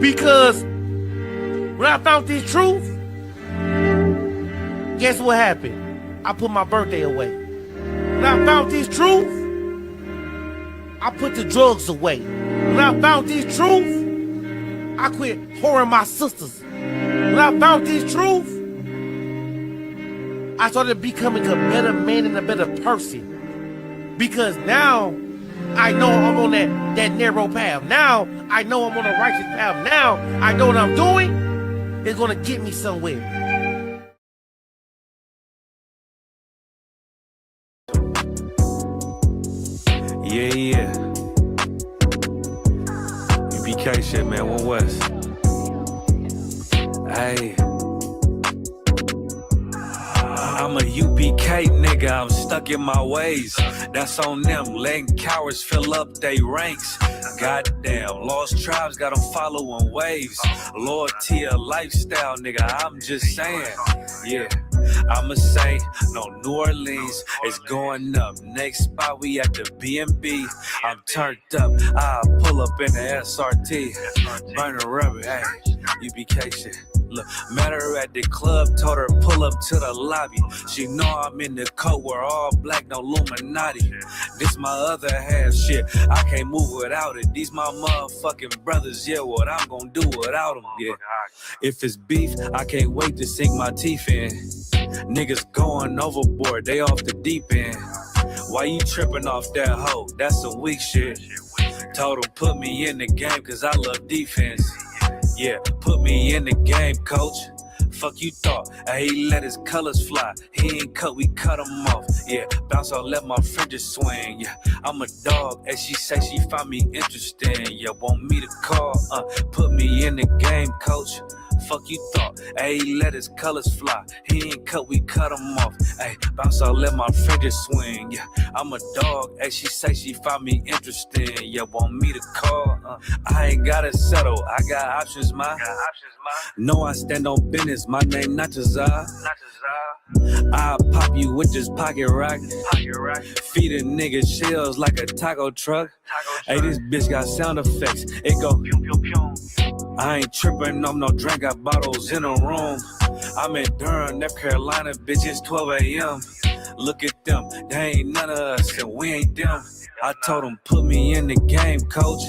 Because when I found this truth, guess what happened? I put my birthday away. When I found this truth, I put the drugs away. When I found this truth, I quit whoring my sisters. When I found this truth, I started becoming a better man and a better person. Because now I know I'm on that narrow path. Now I know I'm on a righteous path. Now I know what I'm doing is gonna get me somewhere. Yeah. UPK shit, man. One West. Hey. I'm a UPK nigga, I'm stuck in my ways. That's on them, letting cowards fill up they ranks. Goddamn, lost tribes got them following waves. Loyalty a lifestyle, nigga, I'm just saying. Yeah, I'ma say, no, New Orleans is going up. Next spot, we at the B&B. I'm turned up, I pull up in the SRT. Burning rubber, hey, UPK shit. Look, met her at the club, told her pull up to the lobby. She know I'm in the coat, we're all black, no Illuminati. This my other half shit, I can't move without it. These my motherfucking brothers, yeah, what I'm gonna do without them, yeah. If it's beef, I can't wait to sink my teeth in. Niggas going overboard, they off the deep end. Why you tripping off that hoe? That's some weak shit. Told him put me in the game cause I love defense. Yeah, put me in the game, coach. Fuck you thought, he let his colors fly. He ain't cut, we cut him off. Yeah, bounce out, let my fringes swing. Yeah, I'm a dog, and she say she find me interesting. Yeah, want me to call, put me in the game, coach. Fuck you thought, he let his colors fly. He ain't cut, we cut him off. Hey, bounce out, let my fringes swing. Yeah, I'm a dog, and she say she find me interesting. Yeah, want me to call, I ain't gotta settle, I got options, ma. No, I stand on business, my name not Jazar. I'll pop you with this pocket rock. Feed a nigga shells like a taco truck. Hey, this bitch got sound effects. It go pew pew pew. I ain't tripping on no drink, got bottles in the room. I'm in Durham, North Carolina, bitch, it's 12 a.m. Look at them, they ain't none of us, and we ain't them. I told him, put me in the game, coach.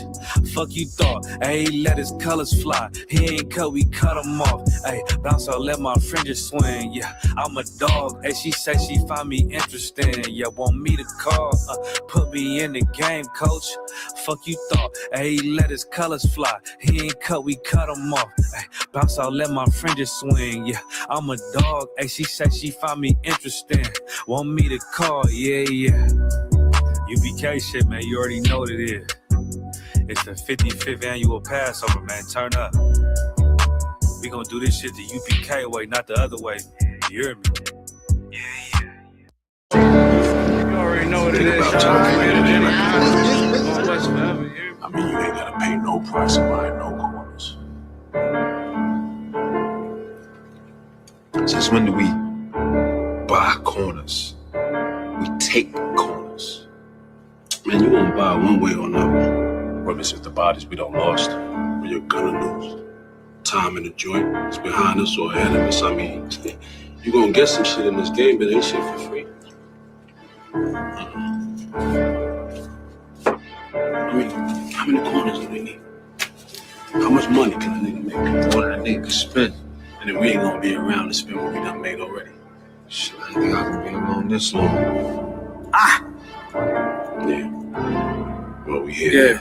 Fuck you thought, he let his colors fly. He ain't cut, we cut him off. Hey, bounce out, let my fringes swing. Yeah, I'm a dog, and she say she find me interesting. Yeah, want me to call, put me in the game, coach. Fuck you thought, he let his colors fly. He ain't cut, we cut him off. Hey, bounce out, let my fringes swing. Yeah, I'm a dog, and she say she find me interesting. Want me to call, yeah. UPK shit, man, you already know what it is. It's the 55th annual Passover, man, turn up. We gonna do this shit the UPK way, not the other way. You hear me? Yeah. You already know what it is. I mean, you ain't gotta pay no price and buy no corners. Since when do we buy corners? We take corners. Man, you won't buy one way or another. Whether it's the bodies we don't lost, or you're gonna lose. Time in the joint is behind us or ahead of us. I mean, you gonna get some shit in this game, but ain't shit for free. I mean, how many corners do we need? How much money can a nigga make? More than a nigga can spend. And then we ain't gonna be around to spend what we done made already. Shit, I think I can be around this long. Yeah. Well, we here. Yeah.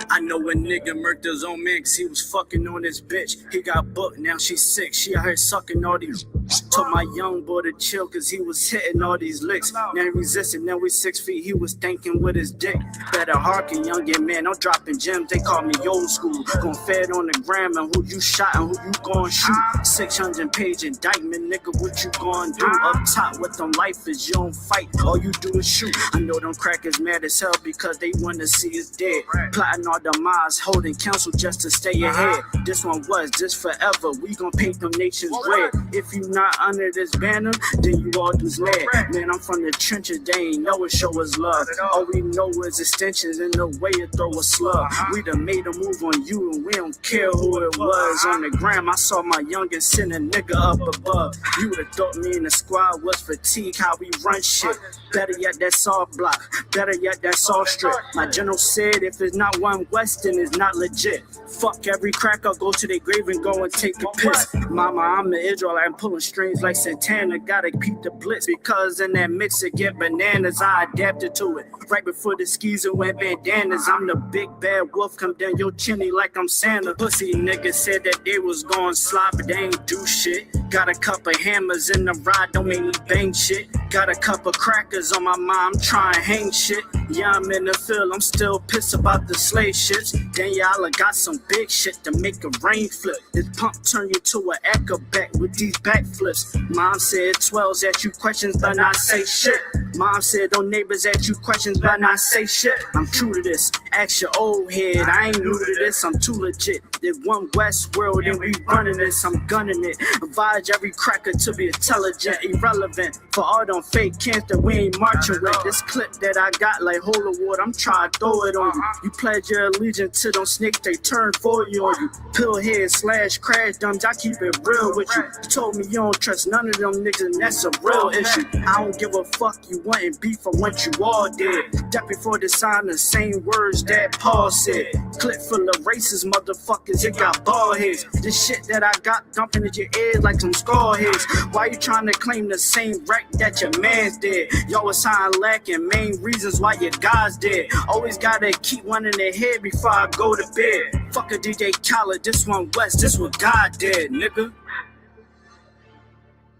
I know a nigga murked his own man cause he was fucking on his bitch. He got booked, now she's sick. She out here sucking all these. Told my young boy to chill cause he was hitting all these licks. Now he resisted, now we 6 feet. He was thinking with his dick. Better hearken, youngin' man. I'm dropping gems, they call me old school. Gon' fed on the gram and who you shot and who you gon' shoot. 600-page indictment, nigga, what you gon' do? Up top with them lifers, you don't fight, all you do is shoot. I know them crackers mad as hell because they wanna see us dead. Plotting all the minds holding counsel just to stay ahead. This one was, this forever. We gon' paint them nations red. If you not under this banner, then you all just mad. Man, I'm from the trenches, they ain't know it show us love. All we know is extensions and the way you throw a slug. We done made a move on you and we don't care who it was. On the gram, I saw my youngest send a nigga up above. You would've thought me and the squad was fatigued, how we run shit. Better yet, that saw block. Better yet, that saw strip. My general said if it's not one West, then it's not legit. Fuck every cracker, go to their grave and go and take a piss. Mama, I'm the Israelite, I'm pulling strings like Santana. Gotta peep the blitz, because in that mix it get bananas. I adapted to it. Right before the skis and went bandanas, I'm the big bad wolf, come down your chimney like I'm Santa. Pussy niggas said that they was gon' slide, but they ain't do shit. Got a couple hammers in the ride, don't make me bang shit. Got a couple crackers on my mind, I'm trying to hang shit. Yeah, I'm in the field, I'm still pissed about the slave ships. Then y'all got some big shit to make a rain flip. This pump turn you to an acrobat with these backflips. Mom said 12s at you questions, but not say shit. Mom said don't neighbors at you questions, but not say shit. I'm true to this, ask your old head. I ain't new to this, I'm too legit. There's one West world and we running this, I'm gunning it. Advise every cracker to be intelligent, irrelevant. For all them fake camps that we ain't marching with. This clip that I got like holy water, I'm trying to throw it on you. You pledge your allegiance to them snakes, they turn for you on you. Pillhead / crash dumps, I keep it real with you. You told me you don't trust none of them niggas, and that's a real issue. I don't give a fuck, you wantin' beef for what you all did. That before the sign the same words that Paul said. Clip full of racist motherfuckers, it got bald heads. This shit that I got dumping in your ears like some skull heads. Why you trying to claim the same wreck that your man's dead? Y'all was sign lacking, main reasons why your God's dead. Always gotta keep one in the head before I go to bed. Fuck a DJ Khaled, this one West, this what God did, nigga.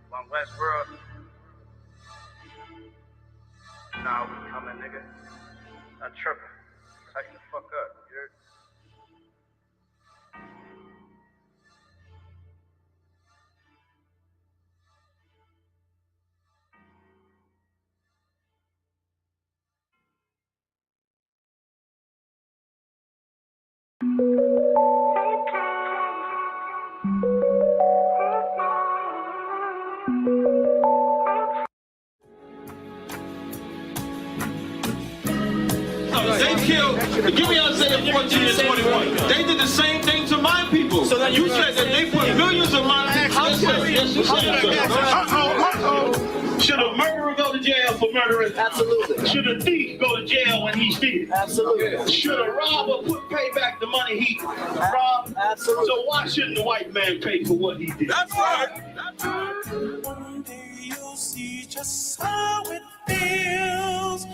One West world. Nah, we coming, nigga. Not tripping. Tighten the fuck up, you heard? They killed, give me Isaiah 14 and 21. They did the same thing to my people. So that you said that they put millions of my houses. Yes, you said. Should a murderer go to jail for murdering? Absolutely. Should a thief go to jail when he steals? Absolutely. Should a robber pay back the money he robbed? Absolutely. So why shouldn't the white man pay for what he did? That's right. That's right. One day you'll see just how it feels.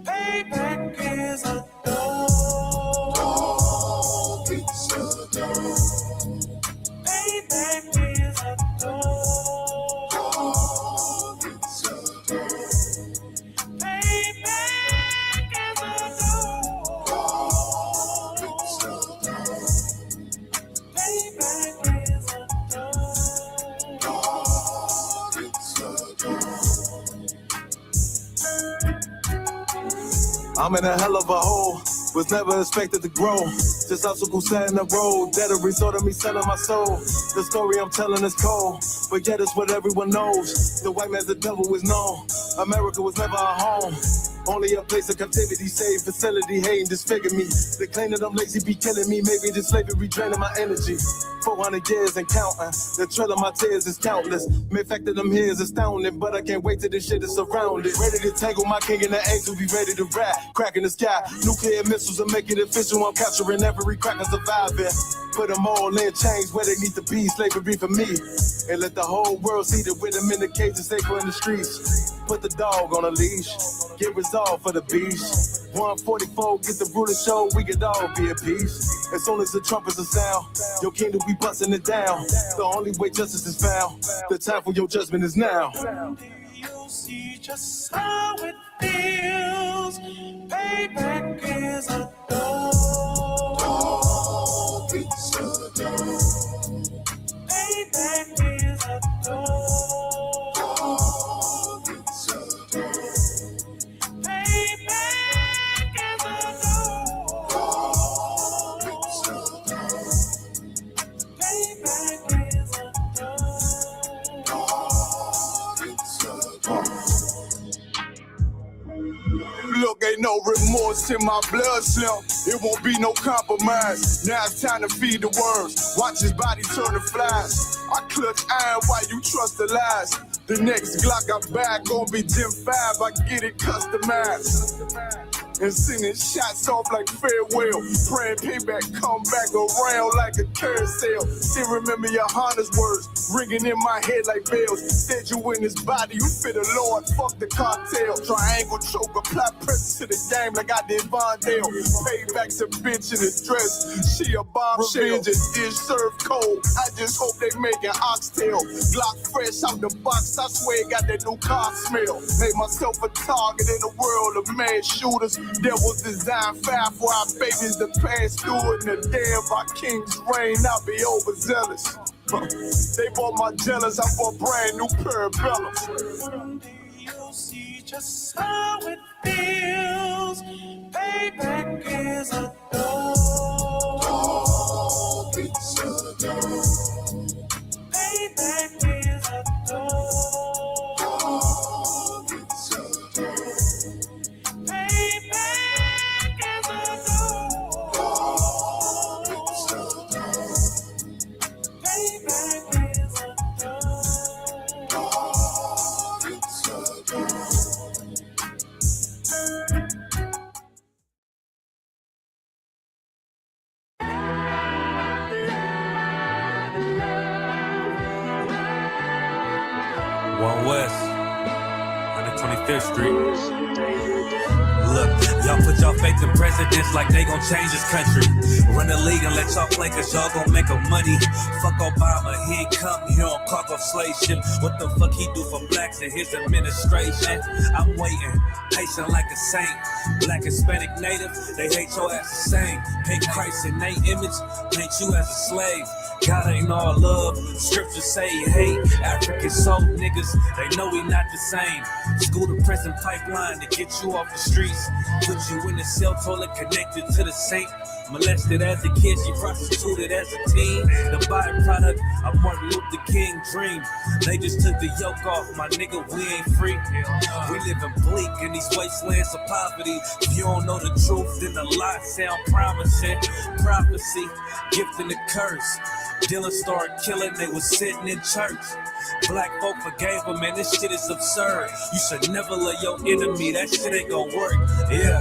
Payback is a dog. It's a dog. Payback is a dog. It's a dog. Payback is a dog. It's a dog. Payback is a dog. It's a dog. I'm in a hell of a hole, was never expected to grow. Just obstacles set in the road, that a result of me selling my soul. The story I'm telling is cold, but yet it's what everyone knows. The white man's the devil is known. America was never our home. Only a place of captivity, safe facility, hating, disfigure me. They claim that I'm lazy, be killing me. Maybe this slavery draining my energy. 400 years and counting. The trail of my tears is countless. Main fact that I'm here is astounding, but I can't wait till this shit is surrounded. Ready to tangle my king and the angel, be ready to rap. Crack in the sky, nuclear missiles are making it official. I'm capturing every cracker surviving. Put them all in chains where they need to be. Slavery for me. And let the whole world see that with them in the cages, safer in the streets. Put the dog on a leash. Get resolved for the beast. 144, get the ruler show, we could all be at peace. As soon as the trumpets are sound, your kingdom be busting it down. The only way justice is found, the time for your judgment is now. You'll see just how it feels. Payback is a dog. It's a dog. Payback is a dog. It's a dog. Payback is a dog. remorse in my blood slim. It won't be no compromise. Now it's time to feed the worms. Watch his body turn to flies. I clutch iron while you trust the lies. The next Glock I buy gon' be Gen 5. I get it customized. And sending shots off like farewell. Praying payback come back around like a carousel. Still remember your Honda's words ringing in my head like bells. Said you in his body, you fit the Lord, fuck the cartel. Triangle choke, apply pressure to the game like I did Vondale. Payback's a bitch in a dress, she a bombshell. Just dish served cold, I just hope they making oxtail. Glock fresh out the box, I swear it got that new car smell. Made myself a target in a world of mad shooters. Devils design fire for our babies to pass through it. And the day of our king's reign, I'll be overzealous. They bought my jealous, I bought brand new parabellums. Someday you'll see just how it feels. Payback is a dog. It's a dog. Payback is a dog. It's a dog. Payback is a dog. It's a dog. Payback is a dog. It's a dog. One West, 125th Street. Look, y'all put y'all faith in presidents like they gon' change this country. Run the league and let y'all play cause y'all gon' make a money. Fuck Obama, he ain't come here on cargo slave ship. What the fuck he do for blacks in his administration? I'm waiting, patient like a saint. Black, Hispanic, Native, they hate your ass the same. Hate Christ in they image, paint you as a slave. God ain't all love, scriptures say he hate. African soul niggas, they know we not the same. School to prison pipeline to get you off the streets. Put you in the cell toilet connected to the saint. Molested as a kid, she prostituted as a teen. The byproduct of Martin Luther King dream. They just took the yoke off, my nigga, we ain't free. We living bleak in these wastelands of poverty. If you don't know the truth, then the lie sound promising. Prophecy, gift and the curse. Dylan started killing, they was sitting in church. Black folk forgave him, man, this shit is absurd. You should never love your enemy, that shit ain't gon' work. Yeah,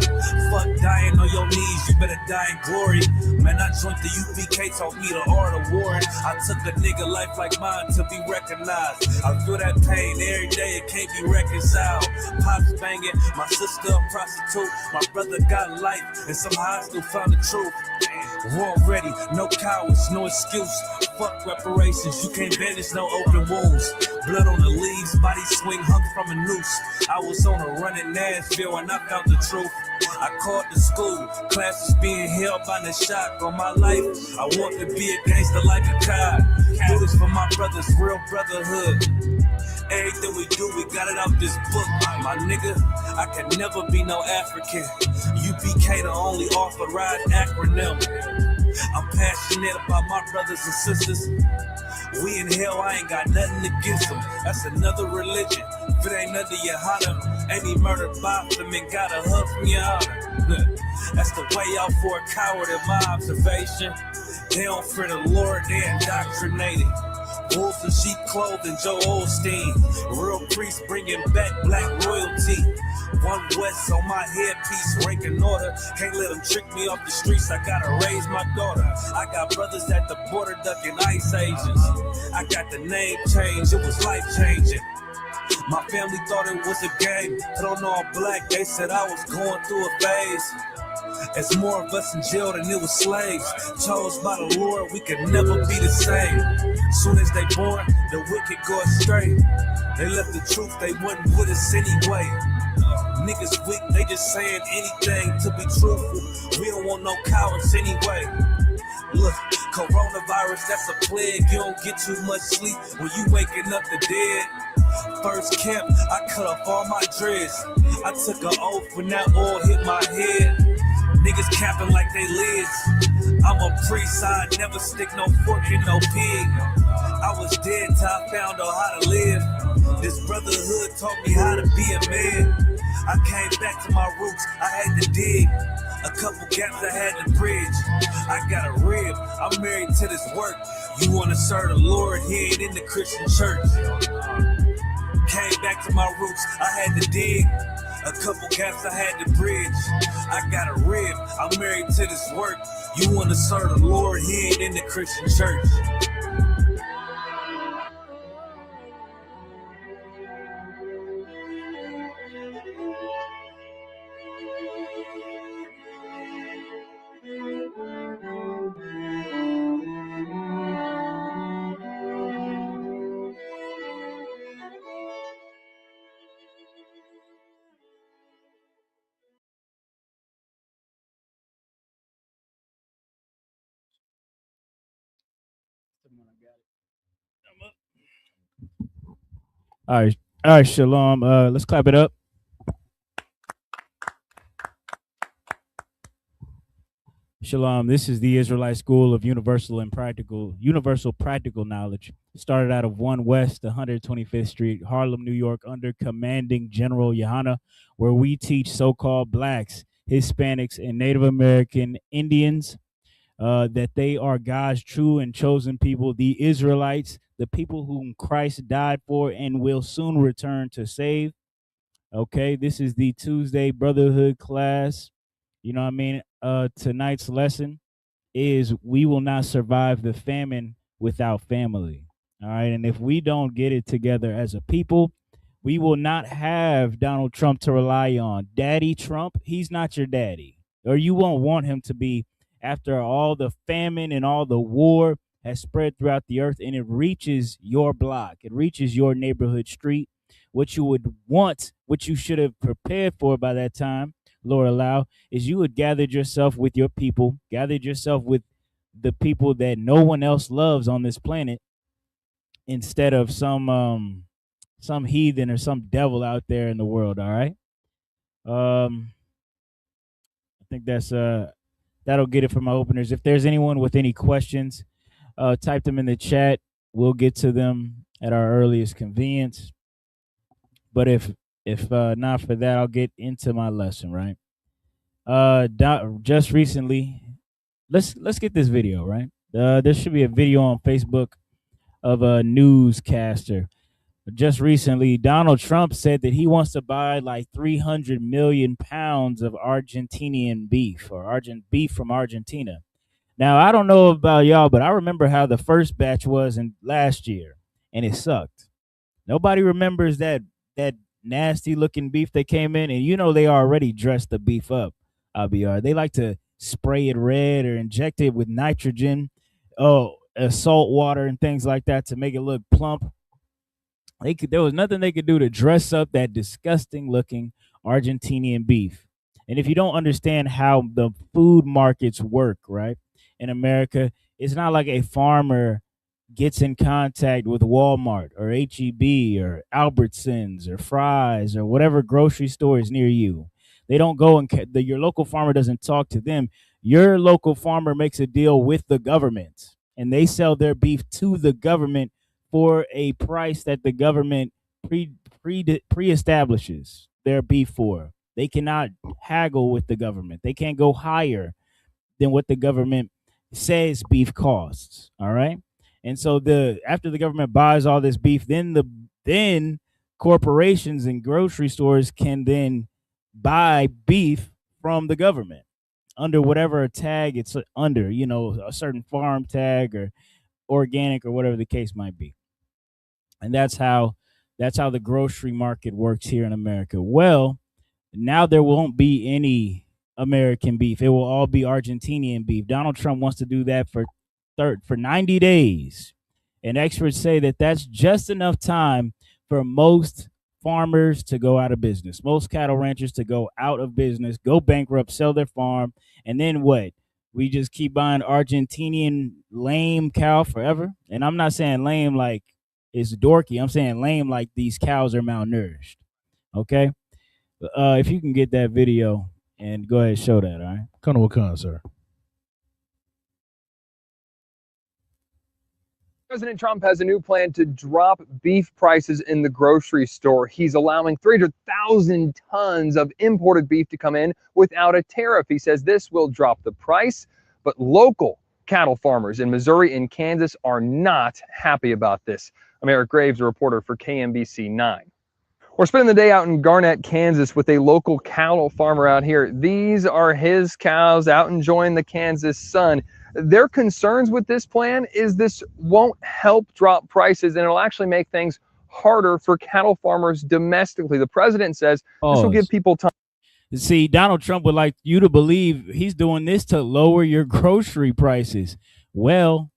fuck dying on your knees, you better die in glory. Man, I joined the UPK, taught me the art of war. I took a nigga life like mine to be recognized. I feel that pain every day, it can't be reconciled. Pops banging, my sister a prostitute. My brother got life, and somehow I still found the truth. War ready, no cowards, no excuse. Fuck reparations, you can't bandage no open wounds. Blood on the leaves, body swing hung from a noose. I was on a run in Nashville and I found the truth. I called the school, classes being held by the shock on my life. I want to be a gangster like a child. Do this for my brothers, real brotherhood. Everything we do, we got it out this book. My nigga, I can never be no African. UPK the only authorized acronym. I'm passionate about my brothers and sisters. We in hell, I ain't got nothing against them. That's another religion. If it ain't under your honor, ain't he murdered by them and got a hug from your honor. That's the way out for a coward in my observation. They don't fear the Lord, they indoctrinated. Wolves in sheep clothing, Joe Osteen. Real priests bringing back black royalty. One West on my headpiece, ranking order. Can't let them trick me off the streets, I gotta raise my daughter. I got brothers at the border ducking ICE agents. I got the name change, it was life changing. My family thought it was a game, put on all black, they said I was going through a phase. There's more of us in jail than it was slaves. Chose by the Lord, we could never be the same. Soon as they born, the wicked go astray. They left the truth, they wasn't with us anyway. Niggas weak, they just saying anything to be truthful. We don't want no cowards anyway. Look, coronavirus, that's a plague. You don't get too much sleep when you waking up the dead. First camp, I cut off all my dreads. I took an oath when that oil hit my head. Niggas capping like they lids. I'm a priest, I never stick no fork in no pig. I was dead till I found out how to live. This brotherhood taught me how to be a man. I came back to my roots, I had to dig. A couple gaps I had to bridge. I got a rib, I'm married to this work. You wanna serve the Lord, he ain't in the Christian church. Came back to my roots, I had to dig. A couple gaps I had to bridge. I got a rib, I'm married to this work. You wanna serve the Lord, he ain't in the Christian church. All right, Shalom. Let's clap it up. Shalom. This is the Israelite School of Universal Practical Knowledge. Started out of 1 West 125th Street, Harlem, New York, under commanding General Yohana, where we teach so-called blacks, Hispanics, and Native American Indians that they are God's true and chosen people, the Israelites, the people whom Christ died for and will soon return to save. Okay, this is the Tuesday Brotherhood class. You know what I mean? Tonight's lesson is we will not survive the famine without family. All right. And if we don't get it together as a people, we will not have Donald Trump to rely on. Daddy Trump, he's not your daddy, or you won't want him to be after all the famine and all the war has spread throughout the earth and it reaches your block, it reaches your neighborhood street. What you would want, what you should have prepared for by that time, Lord allow, is you had gathered yourself with your people, gathered yourself with the people that no one else loves on this planet, instead of some heathen or some devil out there in the world. All right. I think that's that'll get it for my openers. If there's anyone with any questions, type them in the chat. We'll get to them at our earliest convenience. But if not for that, I'll get into my lesson, right? Just recently, let's get this video, right? There should be a video on Facebook of a newscaster. Just recently, Donald Trump said that he wants to buy like 300 million pounds of Argentinian beef, or beef from Argentina. Now, I don't know about y'all, but I remember how the first batch was in last year, and it sucked. Nobody remembers that nasty looking beef that came in, and you know they already dressed the beef up. They like to spray it red or inject it with nitrogen, salt water and things like that to make it look plump. There was nothing they could do to dress up that disgusting looking Argentinian beef. And if you don't understand how the food markets work, right, in America, it's not like a farmer gets in contact with Walmart or HEB or Albertsons or Fry's or whatever grocery store is near you. They don't go and your local farmer doesn't talk to them. Your local farmer makes a deal with the government, and they sell their beef to the government for a price that the government pre-establishes their beef for. They cannot haggle with the government. They can't go higher than what the government says beef costs. All right. And so after the government buys all this beef, then corporations and grocery stores can then buy beef from the government under whatever tag it's under, a certain farm tag or organic or whatever the case might be. And that's how the grocery market works here in America. Well, now there won't be any American beef. It will all be Argentinian beef. Donald Trump wants to do that for 90 days. And experts say that that's just enough time for most farmers to go out of business, most cattle ranchers to go out of business, go bankrupt, sell their farm, and then what? We just keep buying Argentinian lame cow forever. And I'm not saying lame like it's dorky. I'm saying lame like these cows are malnourished. Okay? If you can get that video and go ahead and show that, all right? Colonel Wakan, sir. President Trump has a new plan to drop beef prices in the grocery store. He's allowing 300,000 tons of imported beef to come in without a tariff. He says this will drop the price, but local cattle farmers in Missouri and Kansas are not happy about this. I'm Eric Graves, a reporter for KMBC 9. We're spending the day out in Garnett, Kansas with a local cattle farmer out here. These are his cows out enjoying the Kansas sun. Their concerns with this plan is this won't help drop prices and it'll actually make things harder for cattle farmers domestically. The president says this will give people time. See, Donald Trump would like you to believe he's doing this to lower your grocery prices. Well,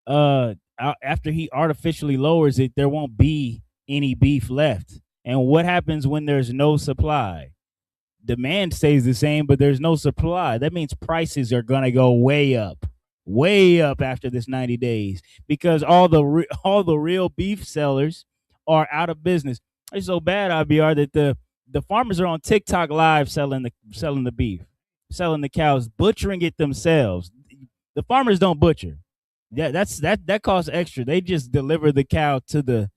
after he artificially lowers it, there won't be any beef left. And what happens when there's no supply? Demand stays the same, but there's no supply. That means prices are going to go way up after this 90 days because all the real beef sellers are out of business. It's so bad, IBR, that the farmers are on TikTok live selling the beef, selling the cows, butchering it themselves. The farmers don't butcher. Yeah, that costs extra. They just deliver the cow to the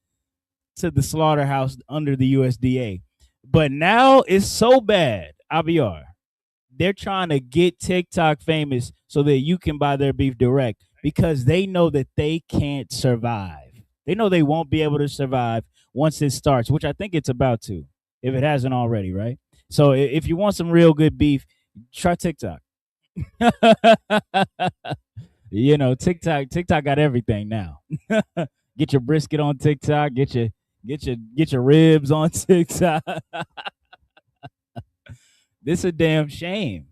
slaughterhouse under the USDA. But now it's so bad, IBR. They're trying to get TikTok famous so that you can buy their beef direct because they know that they can't survive. They know they won't be able to survive once it starts, which I think it's about to, if it hasn't already, right? So if you want some real good beef, try TikTok. You know, TikTok got everything now. Get your brisket on TikTok, get your ribs on TikTok. This is a damn shame.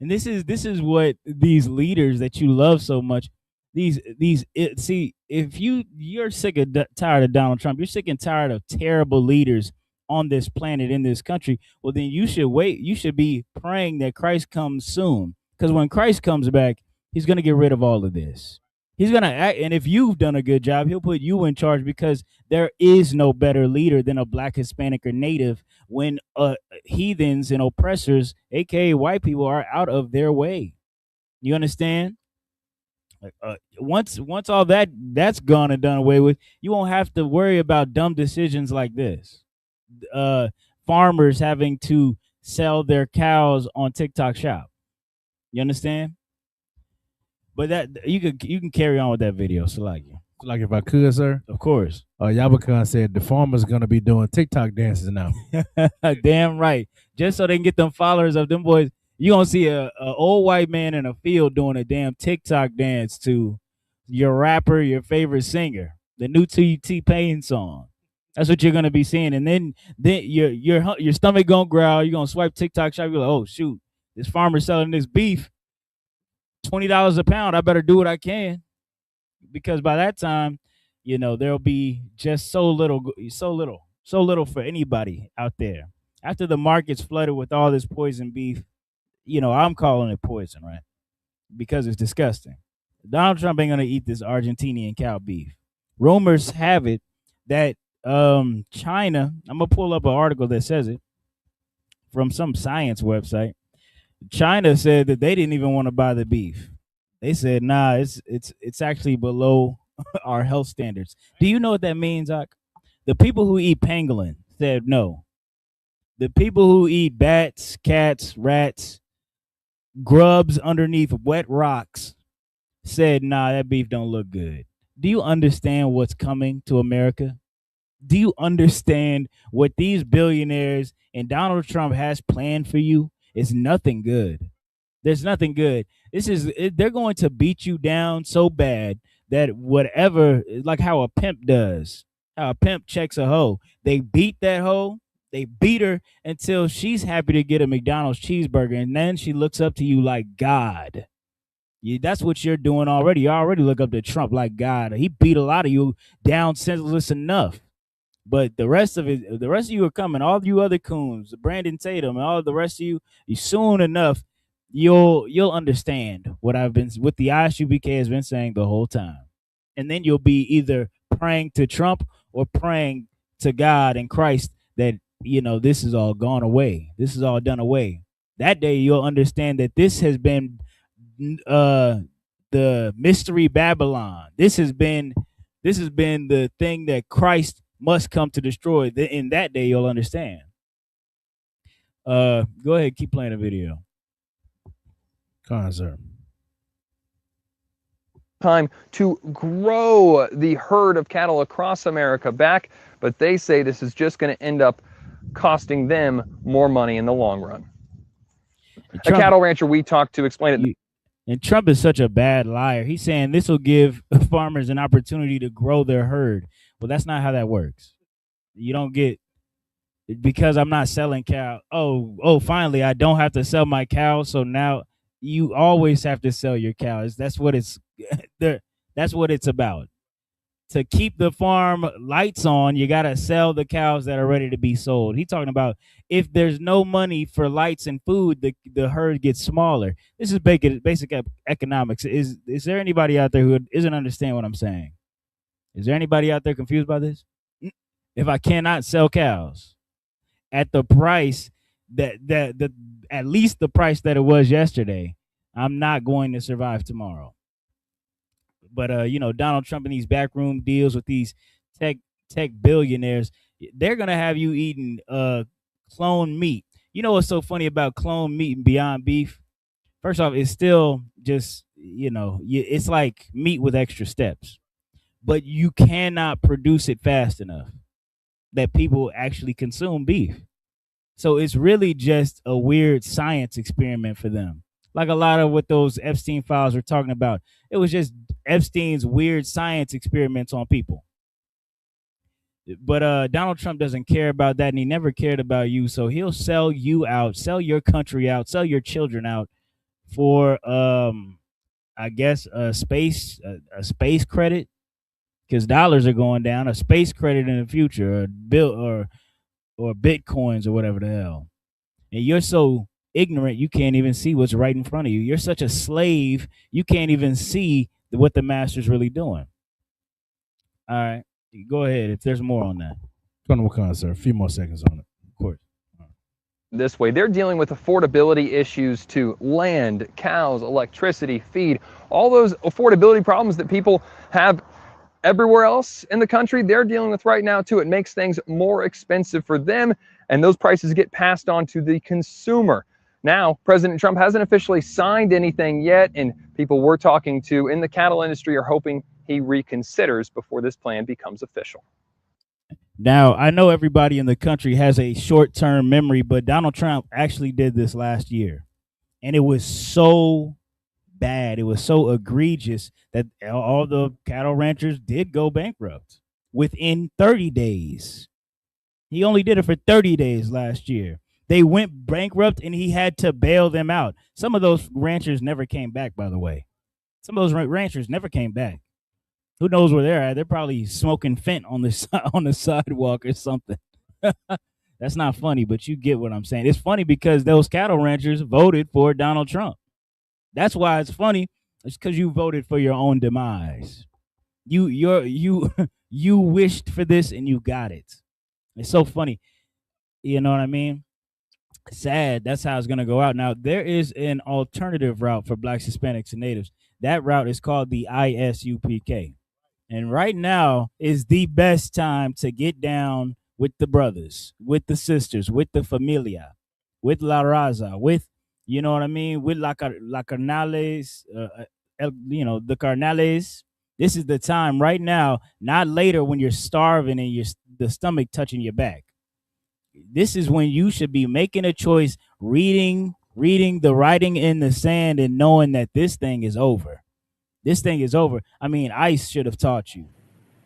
And this is what these leaders that you love so much, see, if you're sick and tired of Donald Trump, you're sick and tired of terrible leaders on this planet in this country, well then you should be praying that Christ comes soon, because when Christ comes back, he's going to get rid of all of this. He's going to act, and if you've done a good job, he'll put you in charge, because there is no better leader than a black, Hispanic, or native when heathens and oppressors, aka white people, are out of their way. You understand? Once all that's gone and done away with, you won't have to worry about dumb decisions like this. Farmers having to sell their cows on TikTok Shop. You understand? But that you can carry on with that video, so like if I could, sir. Of course. Yabakan said the farmer's gonna be doing TikTok dances now. Damn right. Just so they can get them followers of them boys. You gonna see a old white man in a field doing a damn TikTok dance to your rapper, your favorite singer, the new T-Pain song. That's what you're gonna be seeing, and then your stomach gonna growl. You're gonna swipe TikTok Shop. You're like, oh shoot, this farmer's selling this beef. $20 a pound. I better do what I can, because by that time, you know, there'll be just so little for anybody out there. After the market's flooded with all this poison beef, you know, I'm calling it poison, right? Because it's disgusting. Donald Trump ain't gonna eat this Argentinian cow beef. Rumors have it that China, I'm gonna pull up an article that says it from some science website. China said that they didn't even want to buy the beef. They said, nah, it's actually below our health standards. Do you know what that means, Zach? The people who eat pangolin said no. The people who eat bats, cats, rats, grubs underneath wet rocks said, nah, that beef don't look good. Do you understand what's coming to America? Do you understand what these billionaires and Donald Trump has planned for you? It's nothing good. There's nothing good. They're going to beat you down so bad that whatever, like how a pimp does, how a pimp checks a hoe, they beat that hoe, they beat her until she's happy to get a McDonald's cheeseburger, and then she looks up to you like God. That's what you're doing already. You already look up to Trump like God. He beat a lot of you down senseless enough. But the rest of you are coming. All you other coons, Brandon Tatum, and all the rest of you soon enough, you'll understand what the ISUPK has been saying the whole time. And then you'll be either praying to Trump or praying to God and Christ that, you know, this is all gone away. This is all done away. That day you'll understand that this has been the mystery Babylon. This has been This has been the thing that Christ must come to destroy. In that day, you'll understand. Go ahead, keep playing the video. Sir. Time to grow the herd of cattle across America back, but they say this is just going to end up costing them more money in the long run. A cattle rancher we talked to explained it. And Trump is such a bad liar. He's saying this will give farmers an opportunity to grow their herd. Well, that's not how that works. You don't get, because I'm not selling cow. Oh, finally, I don't have to sell my cows. So now you always have to sell your cows. That's what it's that's what it's about. To keep the farm lights on, you got to sell the cows that are ready to be sold. He's talking about if there's no money for lights and food, the herd gets smaller. This is basic economics. Is there anybody out there who isn't understand what I'm saying? Is there anybody out there confused by this? If I cannot sell cows at the price that at least the price that it was yesterday, I'm not going to survive tomorrow. But Donald Trump and these backroom deals with these tech billionaires, they're gonna have you eating clone meat. You know what's so funny about clone meat and Beyond Beef? First off, it's still just it's like meat with extra steps, but you cannot produce it fast enough that people actually consume beef. So it's really just a weird science experiment for them. Like a lot of what those Epstein files were talking about. It was just Epstein's weird science experiments on people. But Donald Trump doesn't care about that, and he never cared about you. So he'll sell you out, sell your country out, sell your children out for, I guess, a space credit, because dollars are going down. A space credit in the future, or bitcoins or whatever the hell. And you're so ignorant, you can't even see what's right in front of you. You're such a slave, you can't even see what the master's really doing. All right, go ahead if there's more on that. Sir. A few more seconds on it. Of course. This way, they're dealing with affordability issues to land, cows, electricity, feed, all those affordability problems that people have everywhere else in the country. They're dealing with right now too. It makes things more expensive for them, and those prices get passed on to the consumer. Now, President Trump hasn't officially signed anything yet, and people we're talking to in the cattle industry are hoping he reconsiders before this plan becomes official. Now, I know everybody in the country has a short-term memory, but Donald Trump actually did this last year, and it was so bad, it was so egregious that all the cattle ranchers did go bankrupt within 30 days. He only did it for 30 days last year. They went bankrupt and he had to bail them out. Some of those ranchers never came back, by the way. Some of those ranchers never came back. Who knows where they're at? They're probably smoking fent on the sidewalk or something. That's not funny, but you get what I'm saying. It's funny because those cattle ranchers voted for Donald Trump. That's why it's funny. It's because you voted for your own demise. You wished for this and you got it. It's so funny. You know what I mean? Sad. That's how it's going to go out. Now, there is an alternative route for Blacks, Hispanics, and Natives. That route is called the ISUPK. And right now is the best time to get down with the brothers, with the sisters, with the familia, with La Raza, with, you know what I mean, with La Carnales, the Carnales. This is the time right now, not later when you're starving and the stomach touching your back. This is when you should be making a choice, reading the writing in the sand and knowing that this thing is over. This thing is over. I mean, ICE should have taught you.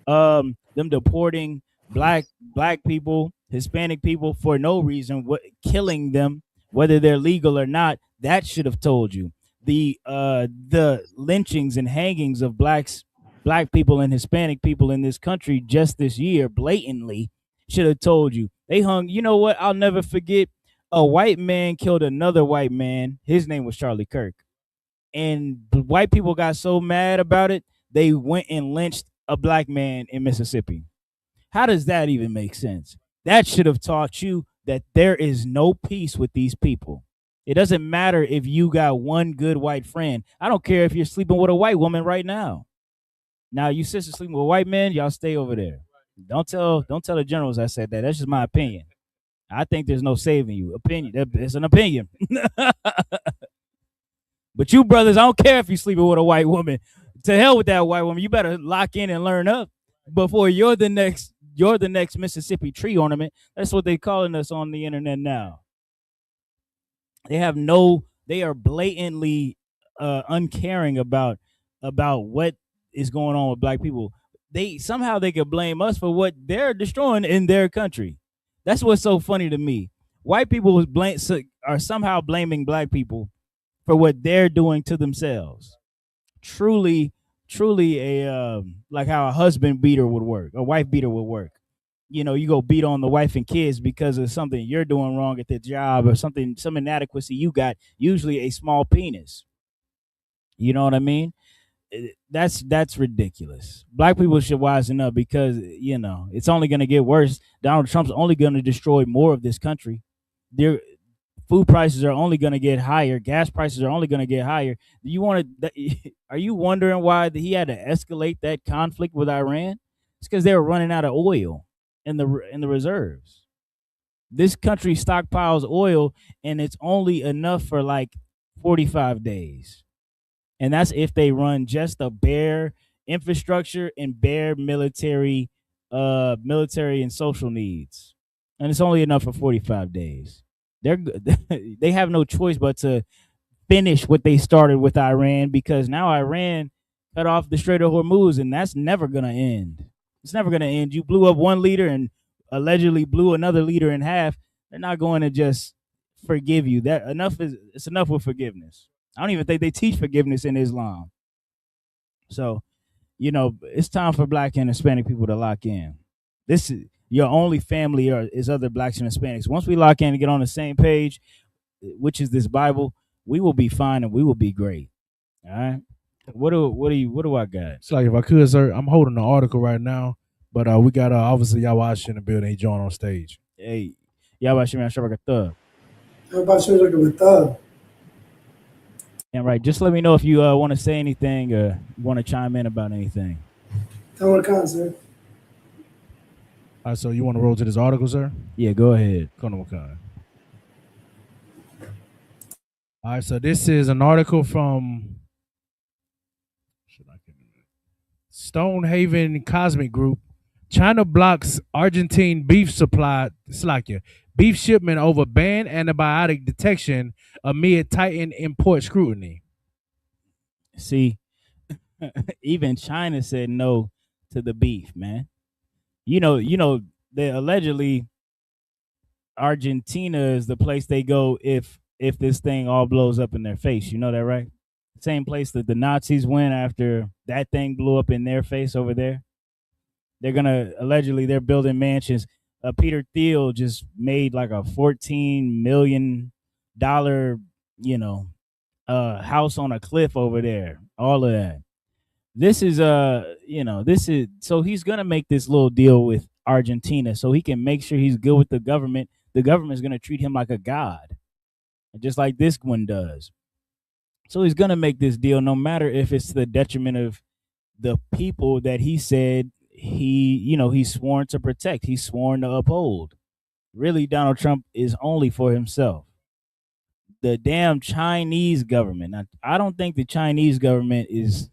Them deporting black people, Hispanic people for no reason, killing them, whether they're legal or not, that should have told you. The lynchings and hangings of black people and Hispanic people in this country just this year blatantly should have told you. They hung, you know what? I'll never forget. A white man killed another white man. His name was Charlie Kirk. And the white people got so mad about it, they went and lynched a black man in Mississippi. How does that even make sense? That should have taught you that there is no peace with these people. It doesn't matter if you got one good white friend. I don't care if you're sleeping with a white woman right now. Now you sisters sleeping with white men, y'all stay over there. Don't tell the generals I said that. That's just my opinion. I think there's no saving you. Opinion. It's an opinion. But you brothers, I don't care if you sleeping with a white woman. To hell with that white woman. You better lock in and learn up before you're the next Mississippi tree ornament. That's what they calling us on the internet now. They are blatantly uncaring about what is going on with black people. They could blame us for what they're destroying in their country. That's what's so funny to me. White people are somehow blaming black people for what they're doing to themselves. Truly a like how a husband beater would work, a wife beater would work. You go beat on the wife and kids because of something you're doing wrong at the job or some inadequacy you got, usually a small penis. You know what I mean? That's ridiculous. Black people should wisen up because it's only going to get worse. Donald Trump's only going to destroy more of this country. Their food prices are only going to get higher. Gas prices are only going to get higher. Are you wondering why he had to escalate that conflict with Iran? It's because they were running out of oil in the reserves. This country stockpiles oil, and it's only enough for like 45 days. And that's if they run just a bare infrastructure and bare military and social needs. And it's only enough for 45 days. They have no choice but to finish what they started with Iran, because now Iran cut off the Strait of Hormuz, and that's never going to end. It's never going to end. You blew up one leader and allegedly blew another leader in half. They're not going to just forgive you. It's enough with forgiveness. I don't even think they teach forgiveness in Islam. So, it's time for black and Hispanic people to lock in. This is your only family is other blacks and Hispanics. Once we lock in and get on the same page, which is this Bible, we will be fine and we will be great. All right. What do I got? It's like, if I could, sir, I'm holding the article right now, but we got obviously Yawash in the building. He joined on stage. Hey, Yawash, Everybody looking with thug. And right, just let me know if you want to say anything or want to chime in about anything. Tell me the sir. All right, so you want to roll to this article, sir? Yeah, go ahead. All right, so this is an article from Stonehaven Cosmic Group. China blocks Argentine beef supply, beef shipment over banned antibiotic detection amid tightened import scrutiny. See, even China said no to the beef, man. They allegedly Argentina is the place they go if this thing all blows up in their face. You know that, right? Same place that the Nazis went after that thing blew up in their face over there. They're building mansions. Peter Thiel just made like a $14 million, house on a cliff over there. All of that. This is so he's gonna make this little deal with Argentina so he can make sure he's good with the government. The government's gonna treat him like a god, just like this one does. So he's gonna make this deal no matter if it's to the detriment of the people that he said he's sworn to protect, he's sworn to uphold. Really, Donald Trump is only for himself. The damn Chinese government. Now, I don't think the Chinese government is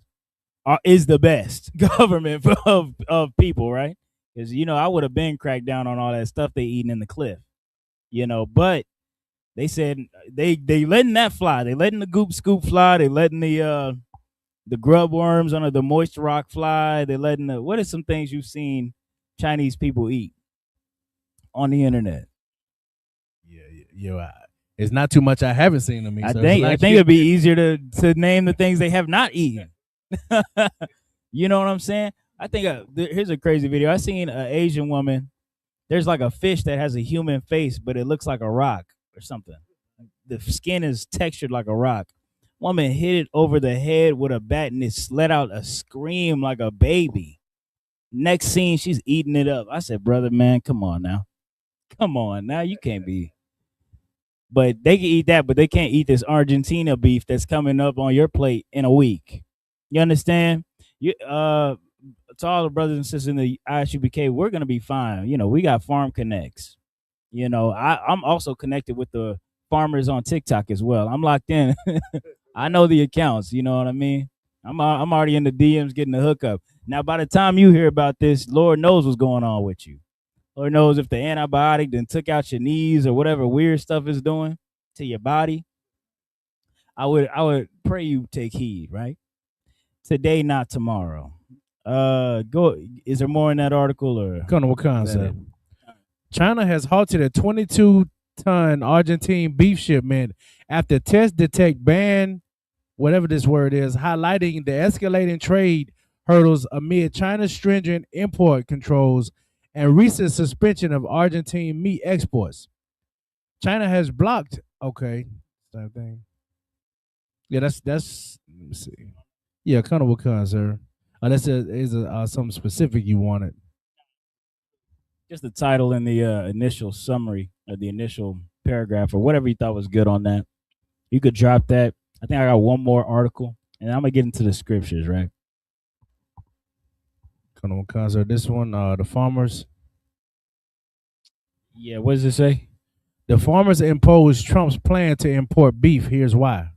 the best government of people, right? Because I would have been cracked down on all that stuff they eating in the cliff, But they said they letting that fly. They letting the goop scoop fly. They letting the grub worms under the moist rock fly. They letting what are some things you've seen Chinese people eat on the internet? Yeah. It's not too much I haven't seen them eat. I think it'd be easier to name the things they have not eaten. You know what I'm saying? I think here's a crazy video. I seen an Asian woman. There's like a fish that has a human face, but it looks like a rock or something. The skin is textured like a rock. Woman hit it over the head with a bat and it let out a scream like a baby. Next scene, she's eating it up. I said, brother, man, come on now. You can't be. But they can eat that, but they can't eat this Argentina beef that's coming up on your plate in a week. You understand? to all the brothers and sisters in the ISUPK, we're gonna be fine. You know, we got farm connects. You know, I'm also connected with the farmers on TikTok as well. I'm locked in. I know the accounts. You know what I mean? I'm already in the DMs getting the hookup. Now, by the time you hear about this, Lord knows what's going on with you. Lord knows if the antibiotic then took out your knees or whatever weird stuff is doing to your body. I would pray you take heed, right? Today, not tomorrow. Go. Is there more in that article or? Colonel Wakan, sir. China has halted a 22-ton Argentine beef shipment after tests detect ban, whatever this word is, highlighting the escalating trade hurdles amid China's stringent import controls and recent suspension of Argentine meat exports. China has blocked. Okay, same thing. Yeah, that's. Let me see. Yeah, Colonel Wakan, sir. That's something specific you wanted. Just the title and the initial summary or the initial paragraph or whatever you thought was good on that. You could drop that. I think I got one more article, and I'm gonna get into the scriptures, right? Colonel Wakan, sir. This one, the farmers. Yeah, what does it say? The farmers imposed Trump's plan to import beef. Here's why.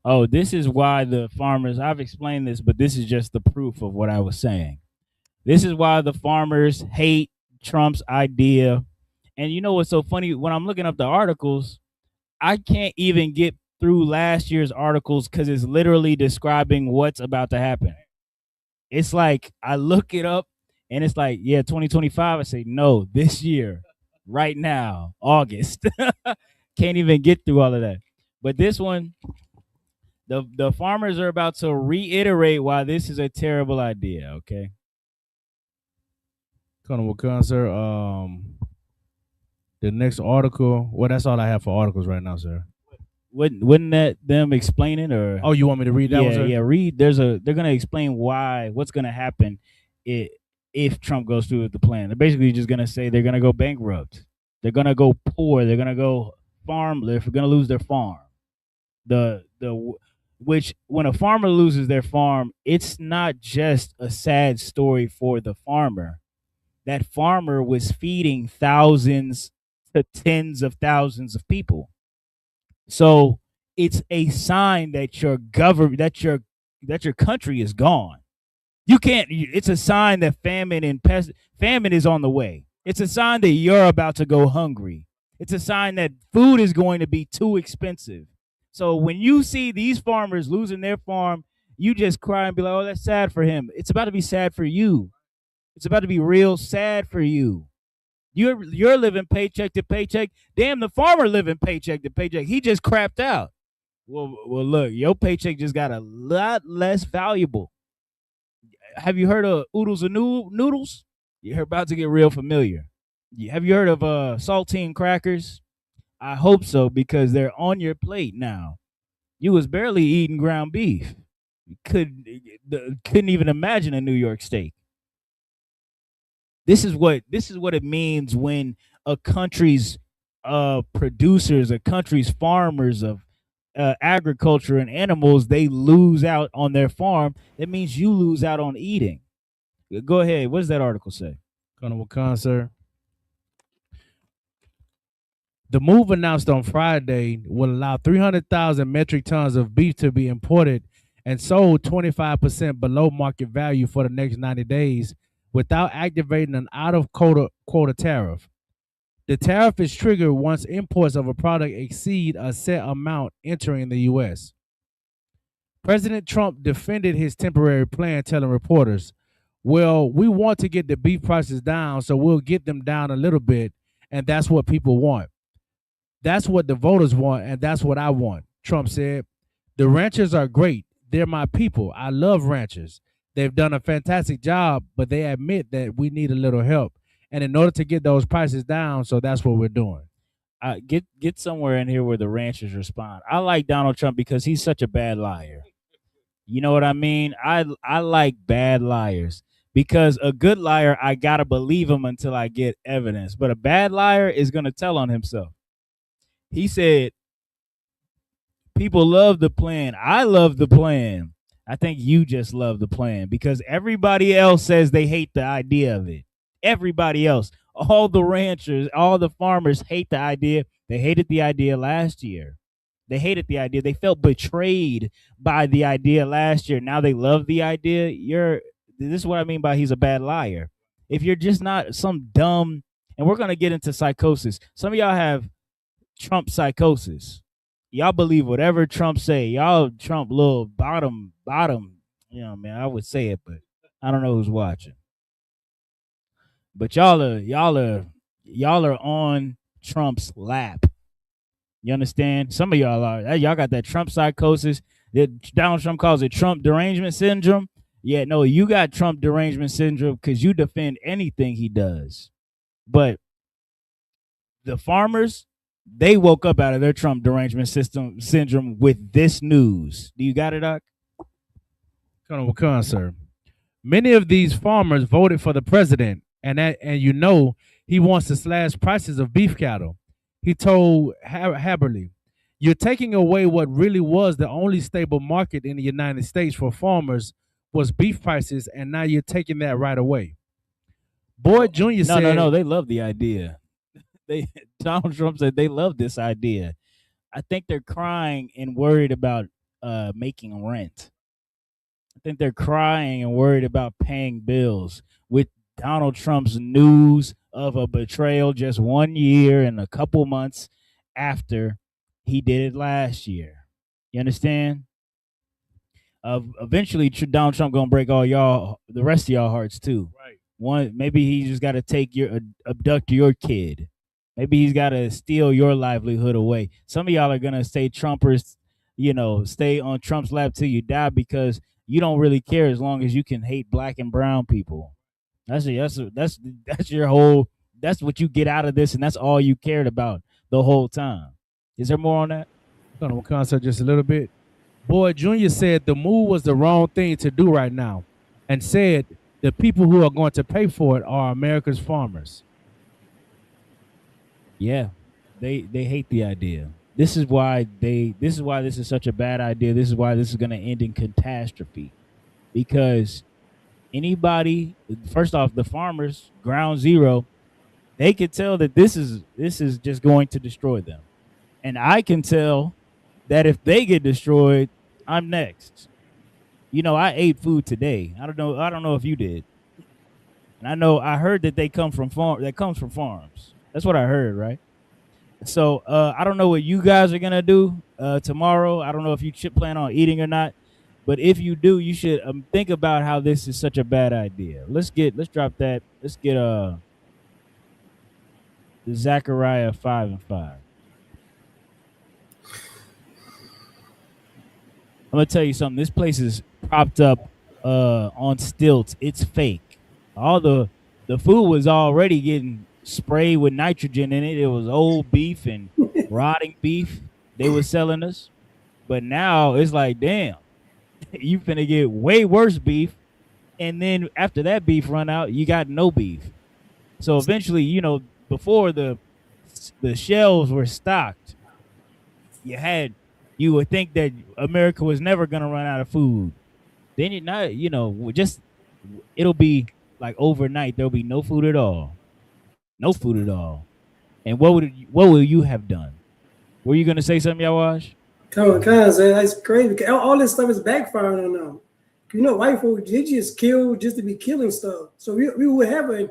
Oh, this is why the farmers, I've explained this, but this is just the proof of what I was saying. This is why the farmers hate Trump's idea. And you know what's so funny? When I'm looking up the articles, I can't even get through last year's articles because it's literally describing what's about to happen. It's like I look it up and it's like, yeah, 2025. I say, no, this year, right now, August. Can't even get through all of that. But this one, the farmers are about to reiterate why this is a terrible idea, okay? Colonel Wakan, sir. The next article. Well, that's all I have for articles right now, sir. Wouldn't that them explain it or? Oh, you want me to read that one, sir? Yeah, read. They're gonna explain what's gonna happen if Trump goes through with the plan. They're basically just gonna say they're gonna go bankrupt. They're gonna go poor. They're gonna go farm. They're gonna lose their farm. Which when a farmer loses their farm, it's not just a sad story for the farmer. That farmer was feeding thousands to tens of thousands of people. So it's a sign that your government, that your country is gone. You can't. It's a sign that famine is on the way. It's a sign that you're about to go hungry. It's a sign that food is going to be too expensive. So when you see these farmers losing their farm, you just cry and be like, "Oh, that's sad for him." It's about to be sad for you. It's about to be real sad for you. You're living paycheck to paycheck. Damn, the farmer living paycheck to paycheck. He just crapped out. Well, look, your paycheck just got a lot less valuable. Have you heard of oodles and noodles? You're about to get real familiar. Have you heard of saltine crackers? I hope so, because they're on your plate now. You was barely eating ground beef. You couldn't even imagine a New York steak. This is what it means when a country's producers, a country's farmers of agriculture and animals, they lose out on their farm. That means you lose out on eating. Go ahead. What does that article say? Colonel Wakan, sir. The move announced on Friday will allow 300,000 metric tons of beef to be imported and sold 25% below market value for the next 90 days without activating an out-of-quota tariff. The tariff is triggered once imports of a product exceed a set amount entering the U.S. President Trump defended his temporary plan, telling reporters, "Well, we want to get the beef prices down, so we'll get them down a little bit, and that's what people want. That's what the voters want, and that's what I want," Trump said. "The ranchers are great. They're my people. I love ranchers. They've done a fantastic job, but they admit that we need a little help. And in order to get those prices down, so that's what we're doing." Get somewhere in here where the ranchers respond. I like Donald Trump because he's such a bad liar. You know what I mean? I like bad liars because a good liar, I gotta believe him until I get evidence. But a bad liar is gonna tell on himself. He said, "People love the plan. I love the plan. I think you just love the plan because everybody else says they hate the idea of it. Everybody else, all the ranchers, all the farmers hate the idea. They hated the idea last year. They hated the idea. They felt betrayed by the idea last year. Now they love the idea. This is what I mean by he's a bad liar. If you're just not some dumb, and we're gonna get into psychosis. Some of y'all have Trump psychosis. Y'all believe whatever Trump say. Y'all Trump little bottom, man, I would say it, but I don't know who's watching. But y'all are on Trump's lap. You understand? Some of y'all are. Y'all got that Trump psychosis. That Donald Trump calls it Trump derangement syndrome. Yeah, no, you got Trump derangement syndrome because you defend anything he does. But the farmers, they woke up out of their Trump derangement syndrome with this news. Do you got it, Doc? Colonel, sir. Many of these farmers voted for the president, and he wants to slash prices of beef cattle. He told Haberly, "You're taking away what really was the only stable market in the United States for farmers was beef prices, and now you're taking that right away." Boyd Jr. said, No, they love the idea. Donald Trump said they love this idea. I think they're crying and worried about making rent. I think they're crying and worried about paying bills with Donald Trump's news of a betrayal just 1 year and a couple months after he did it last year. You understand? Eventually, Donald Trump gonna break the rest of y'all hearts too. Right. One, maybe he just got to abduct your kid. Maybe he's got to steal your livelihood away. Some of y'all are gonna stay Trumpers, stay on Trump's lap till you die because you don't really care as long as you can hate black and brown people. That's your whole. That's what you get out of this, and that's all you cared about the whole time. Is there more on that? Colonel Concert, just a little bit. Boyd Jr. said the move was the wrong thing to do right now, and said the people who are going to pay for it are America's farmers. Yeah, they hate the idea. This is why this is such a bad idea. This is why this is going to end in catastrophe, because anybody, first off, the farmers, ground zero, they could tell that this is just going to destroy them, and I can tell that if they get destroyed, I'm next. I ate food today. I don't know if you did, and I heard that they come from farms. That's what I heard, right? So I don't know what you guys are gonna do tomorrow. I don't know if you plan on eating or not, but if you do, you should think about how this is such a bad idea. Let's drop that. Let's get the Zechariah 5:5. I'm gonna tell you something. This place is propped up on stilts. It's fake. All the food was already getting sprayed with nitrogen in it. It was old beef and rotting beef they were selling us. But now it's like, damn, you finna get way worse beef. And then after that beef run out, you got no beef. So eventually, before the shelves were stocked, you would think that America was never gonna run out of food. Then it'll be like overnight, there'll be no food at all. No food at all. And what will you have done? Were you gonna say something, Yawash? Come on, that's crazy. All this stuff is backfiring on them. White folks, they just kill just to be killing stuff. So we would have an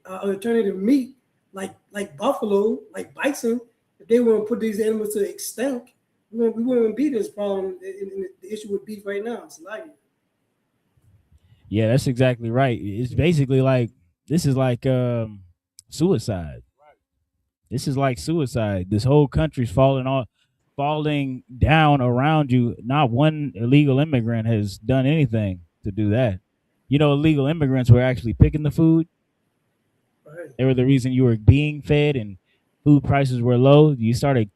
alternative meat like buffalo, like bison. If they want to put these animals to extinct, we wouldn't be this problem in the issue with beef right now. It's like, yeah, that's exactly right. It's basically like this is like suicide. This is like suicide. This whole country's falling down around you. Not one illegal immigrant has done anything to do that. Illegal immigrants were actually picking the food. Right. They were the reason you were being fed and food prices were low. You started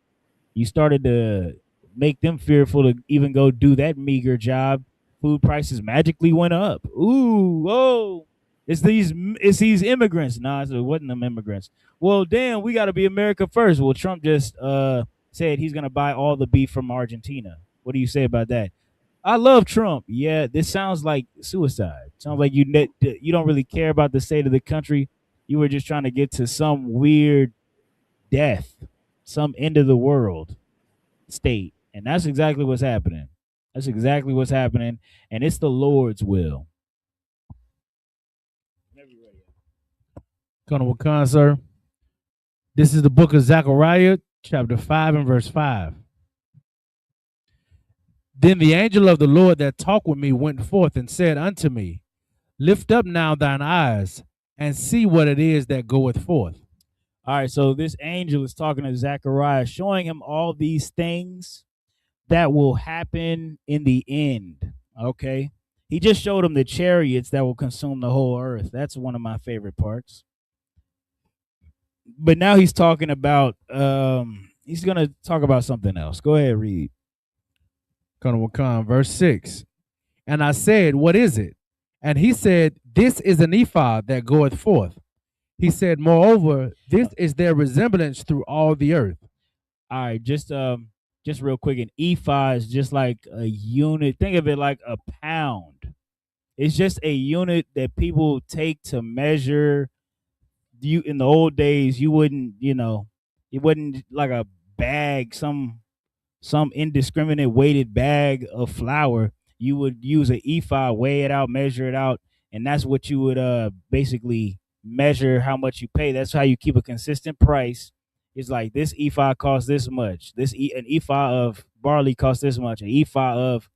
to make them fearful to even go do that meager job. Food prices magically went up. Ooh, whoa. It's these immigrants. Nah, it wasn't them immigrants. Well, damn, we got to be America first. Well, Trump just said he's going to buy all the beef from Argentina. What do you say about that? I love Trump. Yeah, this sounds like suicide. Sounds like you don't really care about the state of the country. You were just trying to get to some weird death, some end of the world state, and that's exactly what's happening. That's exactly what's happening, and it's the Lord's will. Colonel Wakan, sir. This is the book of Zechariah, chapter 5 and verse 5. Then the angel of the Lord that talked with me went forth and said unto me, Lift up now thine eyes and see what it is that goeth forth. All right, so this angel is talking to Zechariah, showing him all these things that will happen in the end. Okay. He just showed him the chariots that will consume the whole earth. That's one of my favorite parts. But now he's talking about he's gonna talk about something else. Go ahead, read. Colonel Wakan, verse 6. And I said, What is it? And he said, This is an ephod that goeth forth. He said, Moreover, this is their resemblance through all the earth. All right, just real quick, an ephod is just like a unit. Think of it like a pound. It's just a unit that people take to measure. You in the old days, you wouldn't, it wasn't like a bag, some indiscriminate weighted bag of flour. You would use an ephod, weigh it out, measure it out, and that's what you would basically measure how much you pay. That's how you keep a consistent price. It's like this ephod costs this much. An ephod of barley costs this much. An ephod of,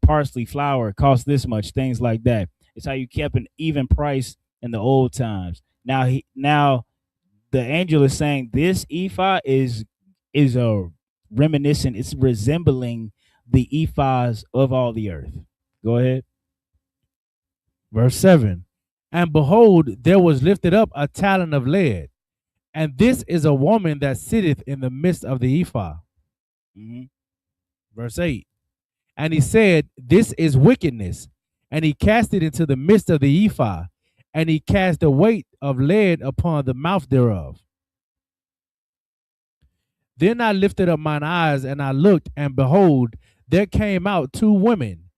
parsley flour costs this much. Things like that. It's how you kept an even price in the old times. Now the angel is saying this ephod is a reminiscent. It's resembling the ephods of all the earth. Go ahead. Verse 7. And behold, there was lifted up a talent of lead, and this is a woman that sitteth in the midst of the ephod. Mm-hmm. Verse 8. And he said, This is wickedness. And he cast it into the midst of the ephod, and he cast the weight of lead upon the mouth thereof. Then I lifted up mine eyes, and I looked, and behold, there came out two women,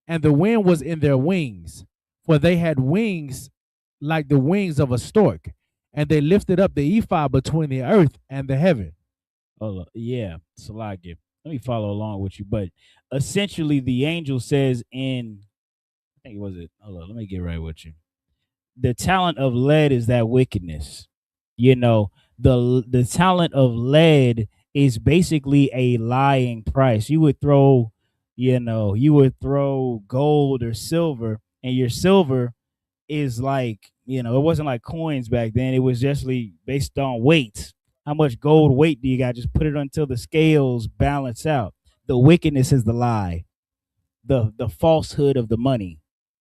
and the wind was in their wings, for they had wings like the wings of a stork, and they lifted up the ephod between the earth and the heaven. Oh, yeah, Salakia. Let me follow along with you. But essentially, the angel says I think it was it. Hold on, let me get right with you. The talent of lead is that wickedness. The talent of lead is basically a lying price. You would throw gold or silver, and your silver is like, it wasn't like coins back then. It was just based on weight. How much gold weight do you got? Just put it until the scales balance out. The wickedness is the lie, the falsehood of the money,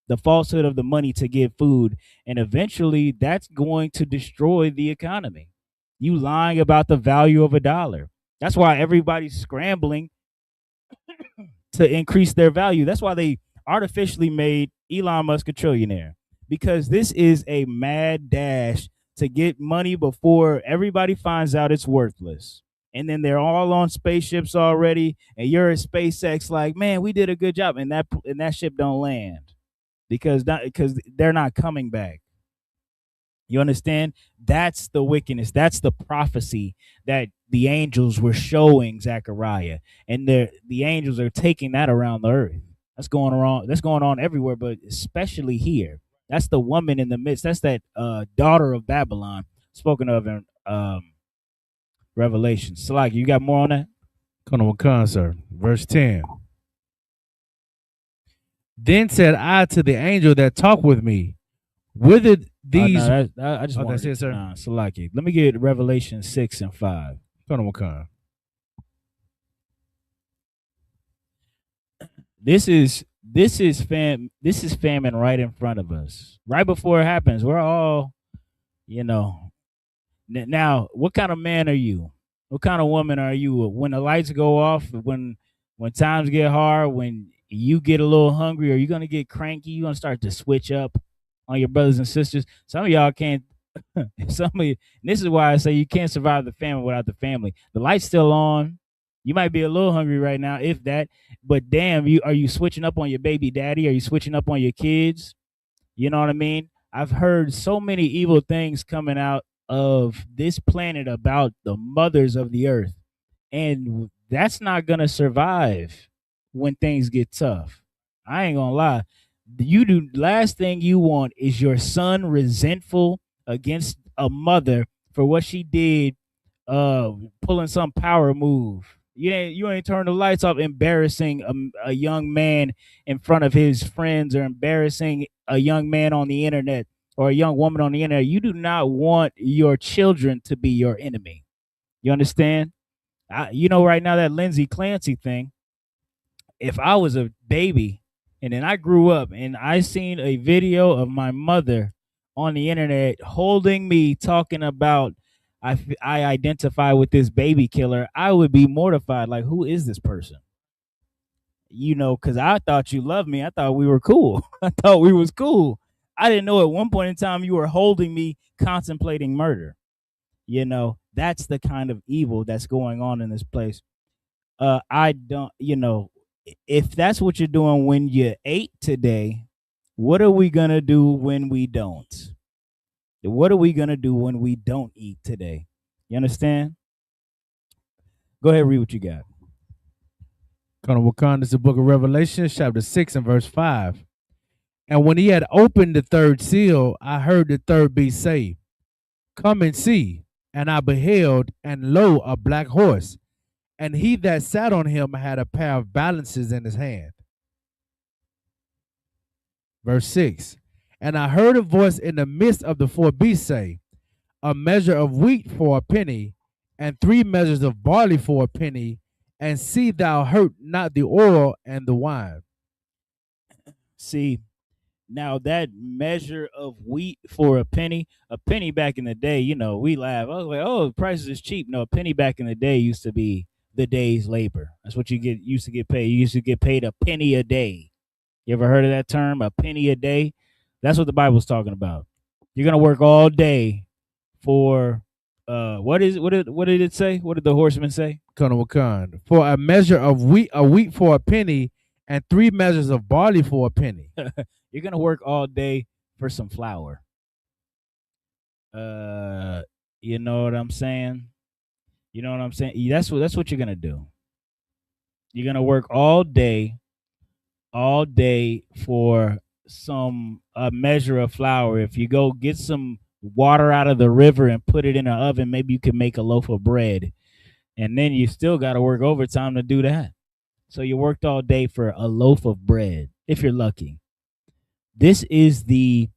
to get food, and eventually that's going to destroy the economy. You lying about the value of a dollar. That's why everybody's scrambling to increase their value. That's why they artificially made Elon Musk a trillionaire, because this is a mad dash to get money before everybody finds out it's worthless. And then they're all on spaceships already, and you're at SpaceX like, man, we did a good job, and that ship don't land because they're not coming back. You understand? That's the wickedness. That's the prophecy that the angels were showing Zechariah, and the angels are taking that around the earth. That's going on everywhere, but especially here. That's the woman in the midst. That's that daughter of Babylon spoken of in Revelation. Salaki, you got more on that? Colonel Wakan, sir. Verse 10. Then said I to the angel that talked with me, whither these... no, I just want that's it, sir. Salaki. Let me get Revelation 6 and 5. Colonel Wakan. This is famine right in front of us. Right before it happens, we're all, Now, what kind of man are you? What kind of woman are you? When the lights go off, when times get hard, when you get a little hungry, are you gonna get cranky? You gonna start to switch up on your brothers and sisters? Some of y'all can't. Some of you. This is why I say you can't survive the famine without the family. The light's still on. You might be a little hungry right now, if that. But damn, are you switching up on your baby daddy? Are you switching up on your kids? You know what I mean? I've heard so many evil things coming out of this planet about the mothers of the earth, and that's not gonna survive when things get tough. I ain't gonna lie. You do last thing you want is your son resentful against a mother for what she did, pulling some power move. You ain't turn the lights off, embarrassing a young man in front of his friends, or embarrassing a young man on the internet, or a young woman on the internet. You do not want your children to be your enemy. You understand? Right now, that Lindsay Clancy thing, if I was a baby and then I grew up and I seen a video of my mother on the internet holding me talking about I identify with this baby killer, I would be mortified. Like, who is this person? Because I thought you loved me. I thought we were cool. I thought we was cool. I didn't know at one point in time you were holding me contemplating murder. That's the kind of evil that's going on in this place. I don't, if that's what you're doing when you ate today, what are we going to do when we don't? What are we going to do when we don't eat today? You understand? Go ahead, read what you got. Colonel Wakanda is the book of Revelation, chapter 6 and verse 5. And when he had opened the third seal, I heard the third beast say, "Come and see." And I beheld, and lo, a black horse, and he that sat on him had a pair of balances in his hand. Verse 6. And I heard a voice in the midst of the four beasts say, "A measure of wheat for a penny, and 3 measures of barley for a penny, and see thou hurt not the oil and the wine." See, now that measure of wheat for a penny back in the day, we laugh. I was like, oh, the price is cheap. No, a penny back in the day used to be the day's labor. That's what used to get paid. You used to get paid a penny a day. You ever heard of that term, a penny a day? That's what the Bible's talking about. You're gonna work all day for what did it say? What did the horseman say? Colonel Wakan, for a measure of wheat for a penny, and 3 measures of barley for a penny. You're gonna work all day for some flour. You know what I'm saying? You know what I'm saying? That's what you're gonna do. You're gonna work all day for a measure of flour. If you go get some water out of the river and put it in an oven, maybe you can make a loaf of bread. And then you still got to work overtime to do that. So you worked all day for a loaf of bread, if you're lucky. This is the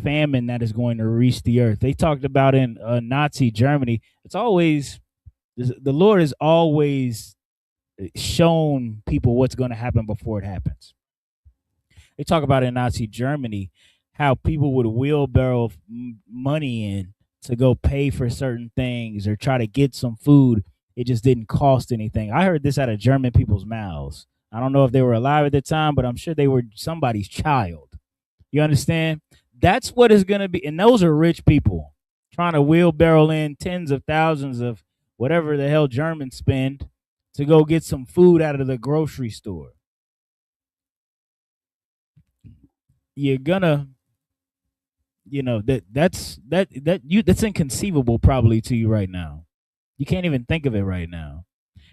famine that is going to reach the earth. They talked about in Nazi Germany. It's always, the Lord has always shown people what's going to happen before it happens. They talk about in Nazi Germany how people would wheelbarrow money in to go pay for certain things or try to get some food. It just didn't cost anything. I heard this out of German people's mouths. I don't know if they were alive at the time, but I'm sure they were somebody's child. You understand? That's what it's going to be. And those are rich people trying to wheelbarrow in tens of thousands of whatever the hell Germans spend to go get some food out of the grocery store. You're gonna, that's inconceivable probably to you right now. You can't even think of it right now.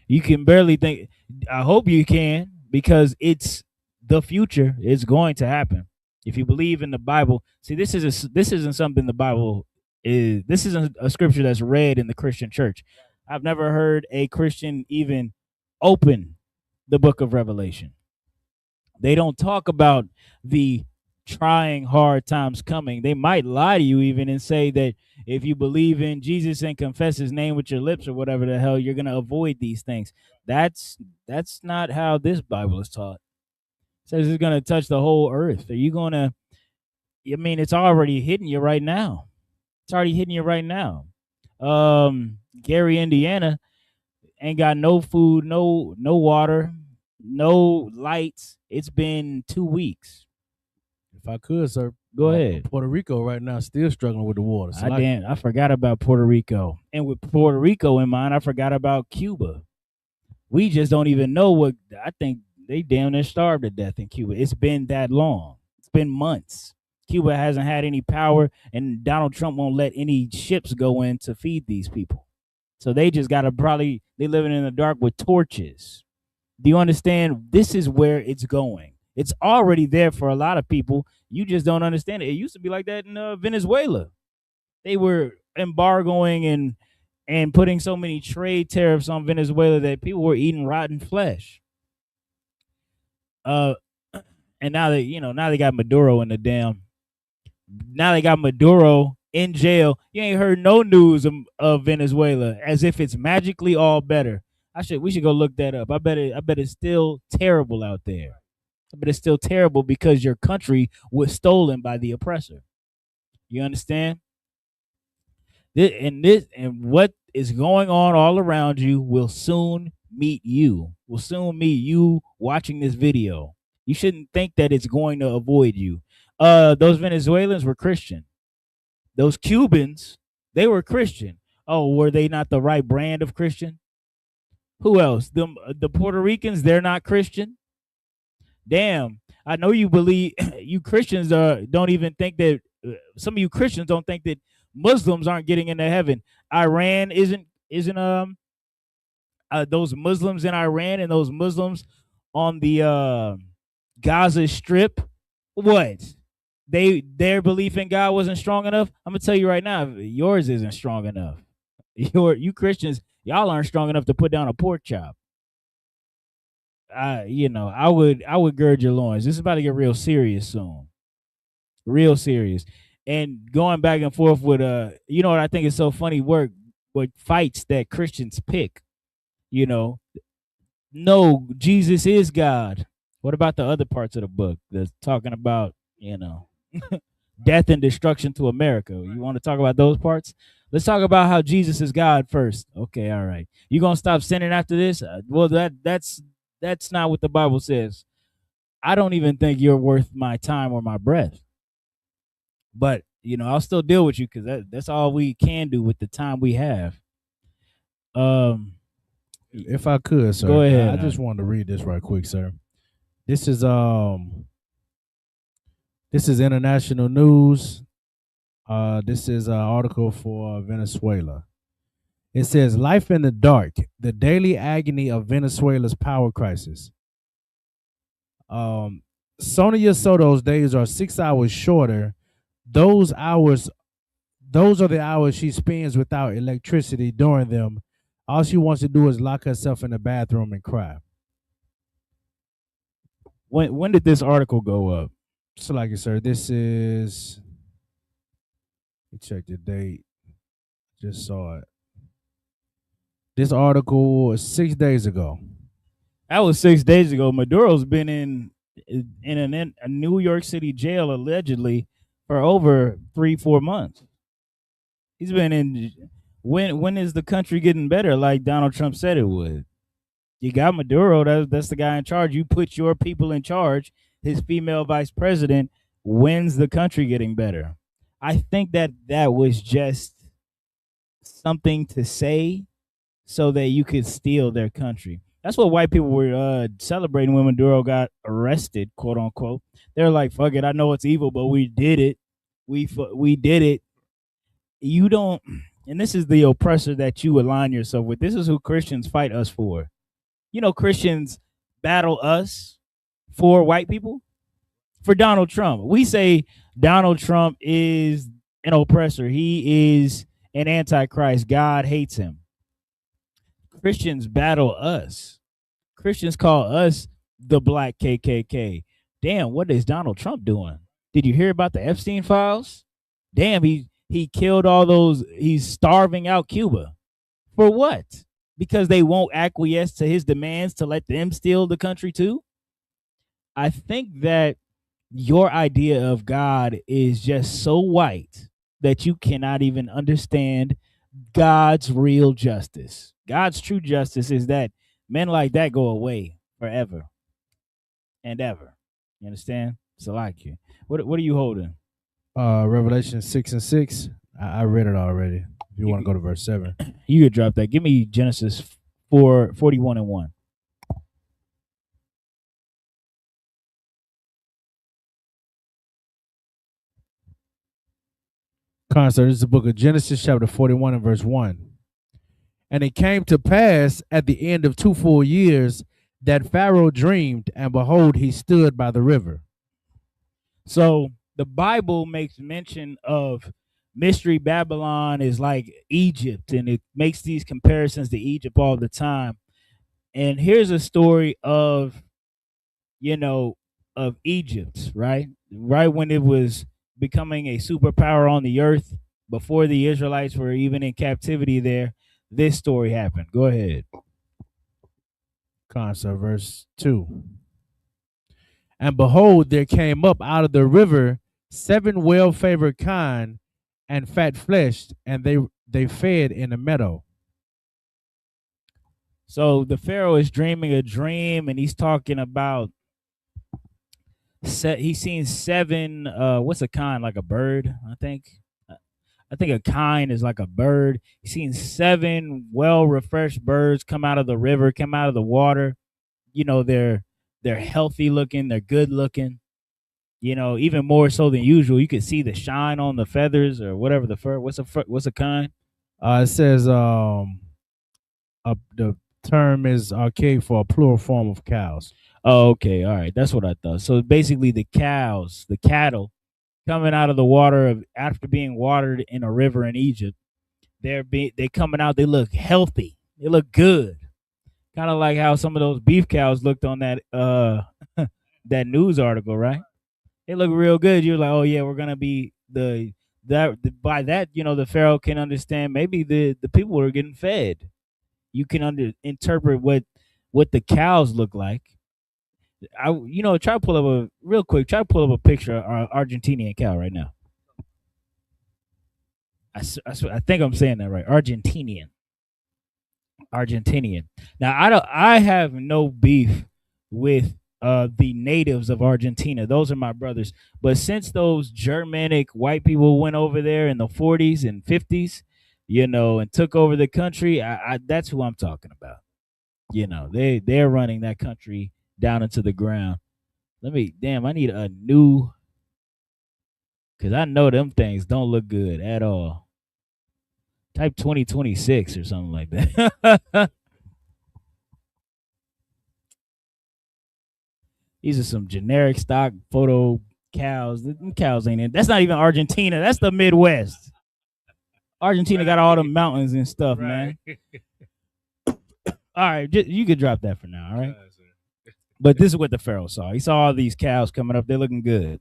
You can barely think. I hope you can, because it's the future. It's going to happen. If you believe in the Bible, see, this isn't something the Bible is. This isn't a scripture that's read in the Christian church. I've never heard a Christian even open the book of Revelation. They don't talk about the trying hard times coming. They might lie to you even and say that if you believe in Jesus and confess his name with your lips or whatever the hell, you're going to avoid these things. That's not how this Bible is taught. It says it's going to touch the whole earth. Are you going to, it's already hitting you right now. It's already hitting you right now. Gary, Indiana ain't got no food, no water, no lights. It's been 2 weeks. If I could, sir. Go ahead. Puerto Rico right now still struggling with the water. So I forgot about Puerto Rico. And with Puerto Rico in mind, I forgot about Cuba. We just don't even know what I think they damn near starved to death in Cuba. It's been that long. It's been months. Cuba hasn't had any power, and Donald Trump won't let any ships go in to feed these people. So they just gotta they living in the dark with torches. Do you understand? This is where it's going. It's already there for a lot of people. You just don't understand it. It used to be like that in Venezuela. They were embargoing and putting so many trade tariffs on Venezuela that people were eating rotten flesh. And now they got Maduro in the damn. Now they got Maduro in jail. You ain't heard no news of Venezuela as if it's magically all better. We should go look that up. I bet it's still terrible out there. I bet it's still terrible because your country was stolen by the oppressor. You understand? And what is going on all around you will soon meet you. Will soon meet you watching this video. You shouldn't think that it's going to avoid you. Those Venezuelans were Christian. Those Cubans, they were Christian. Oh, were they not the right brand of Christian? Who else? The Puerto Ricans, they're not Christian. Damn, I know you believe you Christians don't even think that some of you Christians don't think that Muslims aren't getting into heaven. Iran isn't those Muslims in Iran and those Muslims on the Gaza Strip. What? Their belief in God wasn't strong enough. I'm gonna tell you right now, yours isn't strong enough. You Christians, y'all aren't strong enough to put down a pork chop. I would gird your loins. This is about to get real serious soon. Real serious. And going back and forth with you know what I think is so funny, what fights that Christians pick. No, Jesus is God. What about the other parts of the book that's talking about, death and destruction to America? You want to talk about those parts? Let's talk about how Jesus is God first. Okay, all right. You gonna stop sinning after this? Well, that's not what the Bible says. I don't even think you're worth my time or my breath. But I'll still deal with you because that's all we can do with the time we have. If I could, sir, go ahead. I just wanted to read this right quick, sir. This is international news. This is an article for Venezuela. It says, "Life in the dark: the daily agony of Venezuela's power crisis." Sonia Soto's days are 6 hours shorter. Those are the hours she spends without electricity. During them, all she wants to do is lock herself in the bathroom and cry. When did this article go up? So, like it, sir, this is. Let me check the date. Just saw it. This article was 6 days ago. That was 6 days ago. Maduro's been in a New York City jail allegedly for over 3-4 months. He's been in. When is the country getting better? Like Donald Trump said it would. You got Maduro. That's the guy in charge. You put your people in charge. His female vice president. When's the country getting better? I think that was just something to say so that you could steal their country. That's what white people were celebrating when Maduro got arrested, quote unquote. They're like, "Fuck it, I know it's evil, but we did it. We did it." You don't, and this is the oppressor that you align yourself with. This is who Christians fight us for. Christians battle us for white people, for Donald Trump. We say Donald Trump is an oppressor. He is an antichrist. God hates him. Christians battle us. Christians call us the black KKK. Damn, what is Donald Trump doing? Did you hear about the Epstein files? Damn, he killed all those. He's starving out Cuba. For what? Because they won't acquiesce to his demands to let them steal the country too? I think that your idea of God is just so white that you cannot even understand God's real justice. God's true justice is that men like that go away forever and ever. You understand? So like you. What are you holding? Revelation 6 and 6. I read it already. If you want to go to verse 7. You could drop that. Give me Genesis 41 and 1. Concert. This is the book of Genesis, chapter 41 and verse 1. And it came to pass at the end of 2 full years that Pharaoh dreamed, and behold, he stood by the river. So the Bible makes mention of Mystery Babylon is like Egypt, and it makes these comparisons to Egypt all the time. And here's a story of, of Egypt, right? Right when it was becoming a superpower on the earth, before the Israelites were even in captivity there, this story happened. Go ahead. Concert, verse 2. And behold, there came up out of the river 7 well-favored kine and fat-fleshed, and they fed in the meadow. So the Pharaoh is dreaming a dream, and he's talking about he's seen 7. What's a kine? Like a bird, I think. I think a kine is like a bird. He's seen 7 well-refreshed birds come out of the river, come out of the water. They're healthy looking, they're good looking. Even more so than usual. You could see the shine on the feathers or whatever the fur. What's a kine? It says the term is archaic for a plural form of cows. Oh, okay, all right, that's what I thought. So basically, the cattle coming out of the water after being watered in a river in Egypt, they coming out. They look healthy. They look good. Kind of like how some of those beef cows looked on that that news article, right? They look real good. You're like, oh yeah, we're gonna be by that, the Pharaoh can understand maybe the people are getting fed. You can interpret what the cows look like. Try to pull up a picture of our Argentinian cow right now. I think I'm saying that right. Argentinian. Now I have no beef with the natives of Argentina. Those are my brothers. But since those Germanic white people went over there in the 40s and 50s, and took over the country, that's who I'm talking about. They're running that country down into the ground. I need a new, because I know them things don't look good at all. Type 2026 or something like that. These are some generic stock photo cows. Them cows ain't in. That's not even Argentina. That's the Midwest. Argentina got all the mountains and stuff, man. All right, you could drop that for now, all right? But this is what the Pharaoh saw. He saw all these cows coming up. They're looking good.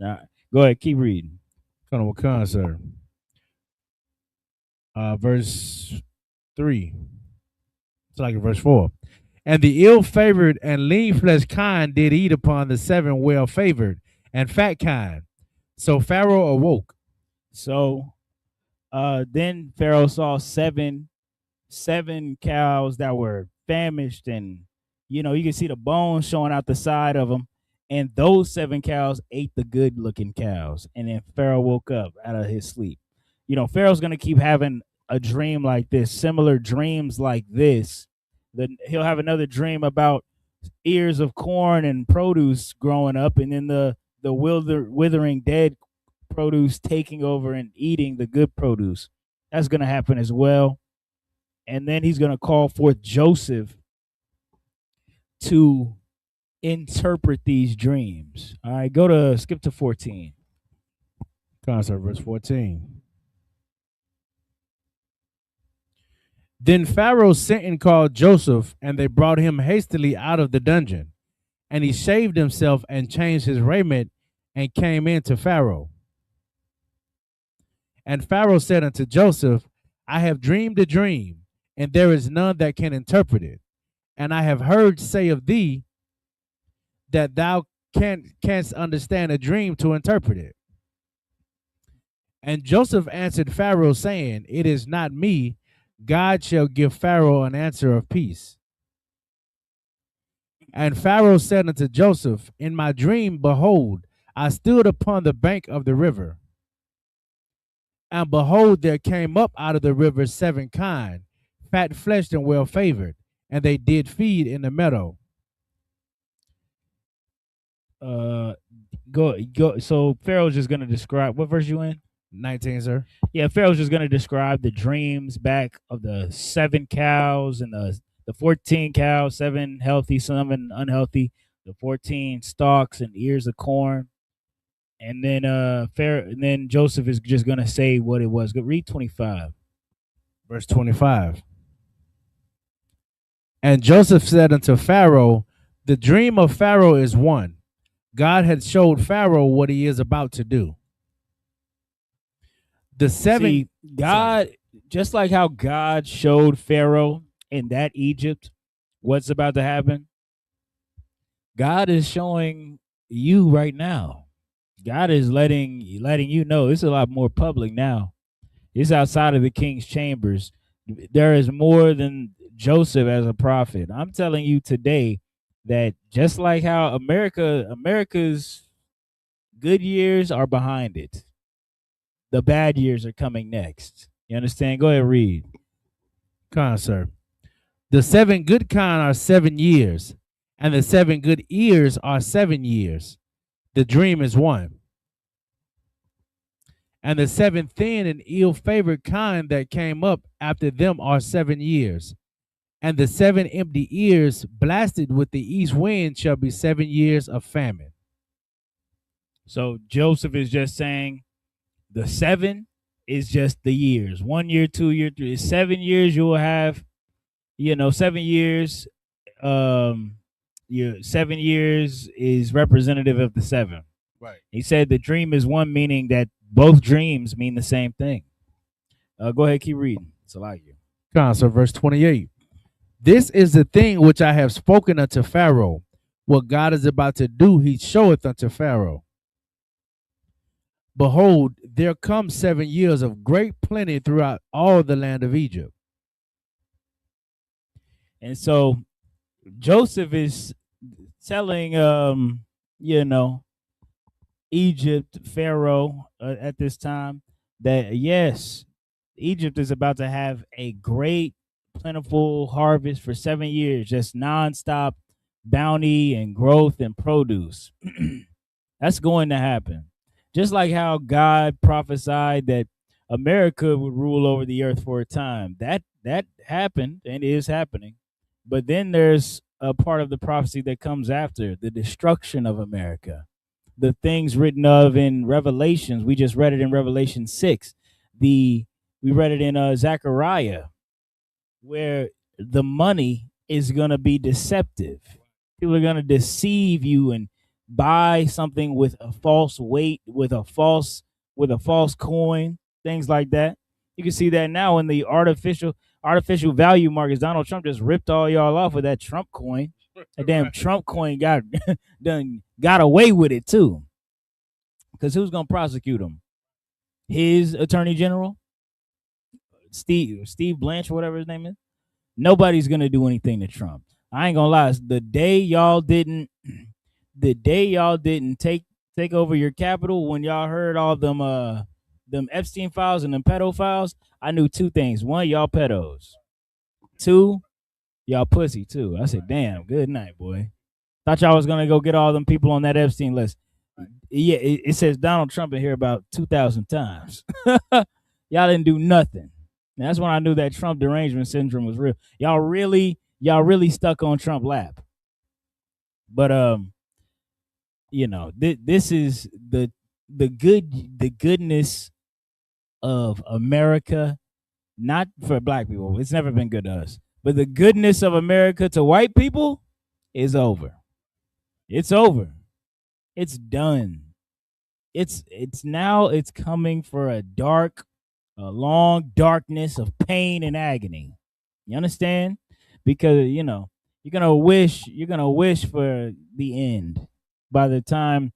All right, go ahead, keep reading. Kind of what concert. Verse 3. It's like verse 4. And the ill-favored and lean-fleshed kine did eat upon the 7 well-favored and fat kine. So Pharaoh awoke. So then Pharaoh saw seven cows that were famished, and you can see the bones showing out the side of them. And those 7 cows ate the good-looking cows. And then Pharaoh woke up out of his sleep. Pharaoh's gonna keep having a dream like this, similar dreams like this. Then he'll have another dream about ears of corn and produce growing up, and then the withering dead produce taking over and eating the good produce. That's going to happen as well. And then he's going to call forth Joseph to interpret these dreams. All right, skip to 14. Concert, verse 14. Then Pharaoh sent and called Joseph, and they brought him hastily out of the dungeon. And he shaved himself and changed his raiment and came in to Pharaoh. And Pharaoh said unto Joseph, I have dreamed a dream, and there is none that can interpret it. And I have heard say of thee that thou canst understand a dream to interpret it. And Joseph answered Pharaoh, saying, It is not me. God shall give Pharaoh an answer of peace. And Pharaoh said unto Joseph, In my dream, behold, I stood upon the bank of the river, And behold, there came up out of the river 7 kine, fat-fleshed and well-favored, and they did feed in the meadow. Go. So Pharaoh's just gonna describe what verse you in? 19, sir. Yeah, Pharaoh's just gonna describe the dreams back of the 7 cows and the 14 cows, 7 healthy, 7 unhealthy, the 14 stalks and ears of corn. And then and then Joseph is just gonna say what it was. Go read 25. Verse 25. And Joseph said unto Pharaoh, the dream of Pharaoh is one. God had showed Pharaoh what he is about to do. The 7 See, God, just like how God showed Pharaoh in that Egypt what's about to happen, God is showing you right now. God is letting you know. It's a lot more public now. It's outside of the king's chambers. There is more than Joseph as a prophet. I'm telling you today that just like how America's good years are behind it, the bad years are coming next. You understand? Go ahead, read. Come on, sir. The 7 good kine are 7 years, and the 7 good ears are 7 years. The dream is one. And the 7 thin and ill-favored kine that came up after them are 7 years. And the 7 empty ears blasted with the east wind shall be 7 years of famine. So Joseph is just saying the 7 is just the years. 1 year, 2 year, 3. 7 years you will have, 7 years. Your 7 years is representative of the 7. Right. He said the dream is one, meaning that both dreams mean the same thing. Go ahead, keep reading. It's a lot of you. Come on, so verse 28. This is the thing which I have spoken unto Pharaoh. What God is about to do, he showeth unto Pharaoh. Behold, there come 7 years of great plenty throughout all the land of Egypt. And so Joseph is telling, Egypt, Pharaoh at this time, that yes, Egypt is about to have a great, plentiful harvest for 7 years, just nonstop bounty and growth and produce. That's going to happen. Just like how God prophesied that America would rule over the earth for a time. That happened and is happening. But then there's a part of the prophecy that comes after, the destruction of America. The things written of in Revelations. We just read it in Revelation 6. We read it in Zechariah, where the money is going to be deceptive. People are going to deceive you and buy something with a false weight, with a false coin, things like that. You can see that now in the artificial value markets. Donald Trump just ripped all y'all off with that Trump coin. That damn Trump coin got away with it too. Because who's gonna prosecute him? His attorney general, Steve Blanche, whatever his name is. Nobody's gonna do anything to Trump. I ain't gonna lie. The day y'all didn't take over your capital, when y'all heard all them Epstein files and them pedo files, I knew 2 things. 1, y'all pedos. 2, y'all pussy too. I said, damn, good night, boy. Thought y'all was gonna go get all them people on that Epstein list. Yeah, it says Donald Trump in here about 2,000 times. Y'all didn't do nothing. And that's when I knew that Trump derangement syndrome was real. Y'all really stuck on Trump lap. But this is the goodness of America, not for black people. It's never been good to us. But the goodness of America to white people is over. It's over. It's done. It's coming for a long darkness of pain and agony. You understand? Because you're gonna wish for the end. By the time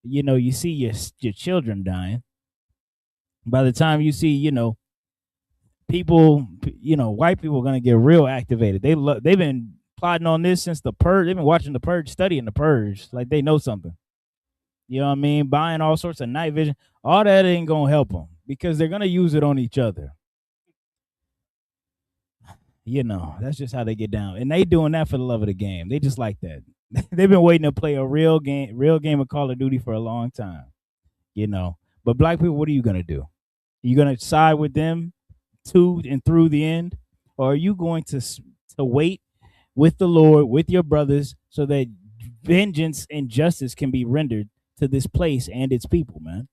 you see your children dying, by the time you see people, white people are gonna get real activated. They've been plotting on this since the Purge. They've been watching the Purge, studying the Purge, like they know something. You know what I mean? Buying all sorts of night vision. All that ain't gonna help them. because they're gonna use it on each other. That's just how they get down, and they doing that for the love of the game. They just like that. They've been waiting to play a real game of Call of Duty for a long time. But black people, what are you gonna do? You gonna side with them to and through the end, or are you going to wait with the Lord, with your brothers, so that vengeance and justice can be rendered to this place and its people, man?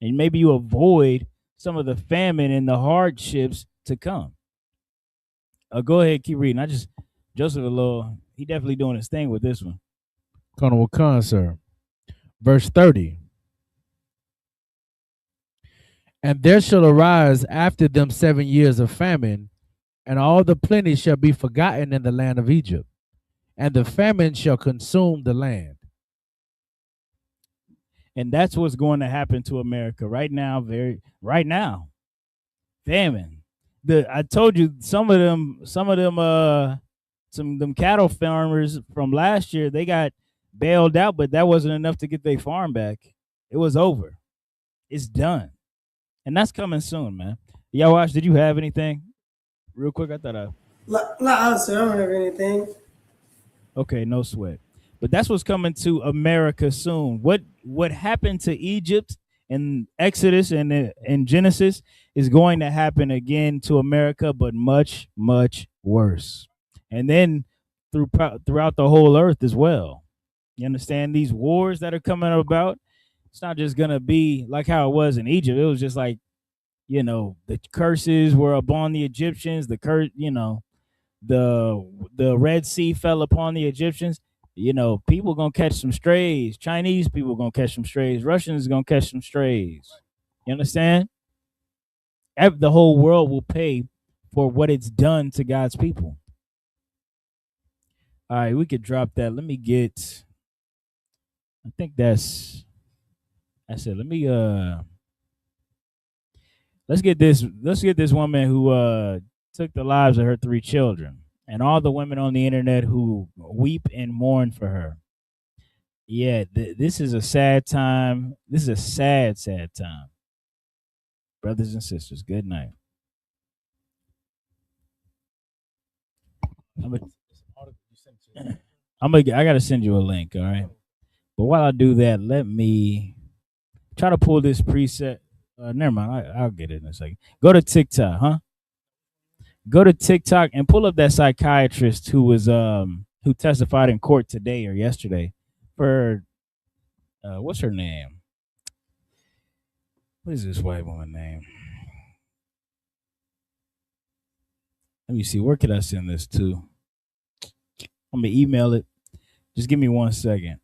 And maybe you avoid some of the famine and the hardships to come. Go ahead, keep reading. Joseph he definitely doing his thing with this one. Colonel Wakan, sir. Verse 30. And there shall arise after them 7 years of famine, and all the plenty shall be forgotten in the land of Egypt, and the famine shall consume the land. And that's what's going to happen to America right now. Right now, famine. I told you some of them cattle farmers from last year, they got bailed out, but that wasn't enough to get their farm back. It was over. It's done. And that's coming soon, man. Y'all watch, did you have anything? Real quick, I thought I don't have anything. Okay, no sweat. But that's what's coming to America soon. What happened to Egypt in Exodus and in Genesis is going to happen again to America, but much, much worse. And then throughout the whole earth as well. You understand? These wars that are coming about, it's not just going to be like how it was in Egypt. It was just like, the curses were upon the Egyptians, the Red Sea fell upon the Egyptians. People gonna catch some strays. Chinese people gonna catch some strays. Russians gonna catch some strays. You understand? The whole world will pay for what it's done to God's people. All right, we could drop that. Let me get. I think that's it. Let me let's get this woman who took the lives of her 3 children, and all the women on the internet who weep and mourn for her. Yeah, this is a sad time. This is a sad, sad time. Brothers and sisters, good night. I gotta send you a link, all right? But while I do that, let me try to pull this preset. Never mind, I'll get it in a second. Go to TikTok, huh? Go to TikTok and pull up that psychiatrist who testified in court today or yesterday for what's her name? What is this white woman name? Let me see. Where could I send this to? I'm gonna email it. Just give me 1 second.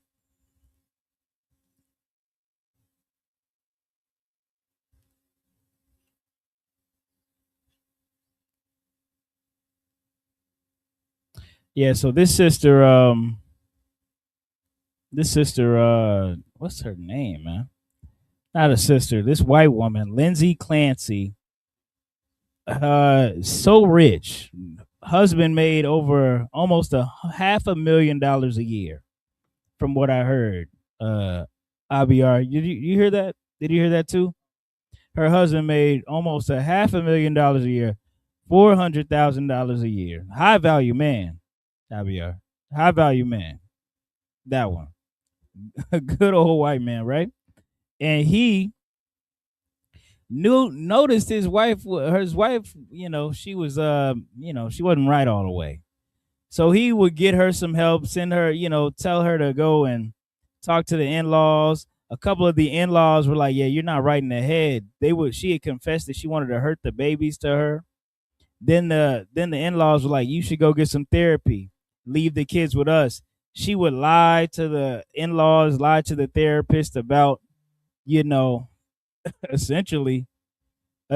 Yeah, so this sister, what's her name, man? Not a sister. This white woman, Lindsay Clancy, so rich. Husband made over almost $500,000 a year, from what I heard. Abiyar, you hear that? Did you hear that too? Her husband made almost $500,000 a year, $400,000 a year. High value man, Abiyar. High value man. That one. A good old white man, right? And he noticed his wife, she was she wasn't right all the way. So he would get her some help, send her, tell her to go and talk to the in-laws. A couple of the in-laws were like, yeah, you're not right in the head. She had confessed that she wanted to hurt the babies to her. Then the in-laws were like, you should go get some therapy. Leave the kids with us. She would lie to the in-laws, lie to the therapist about, essentially,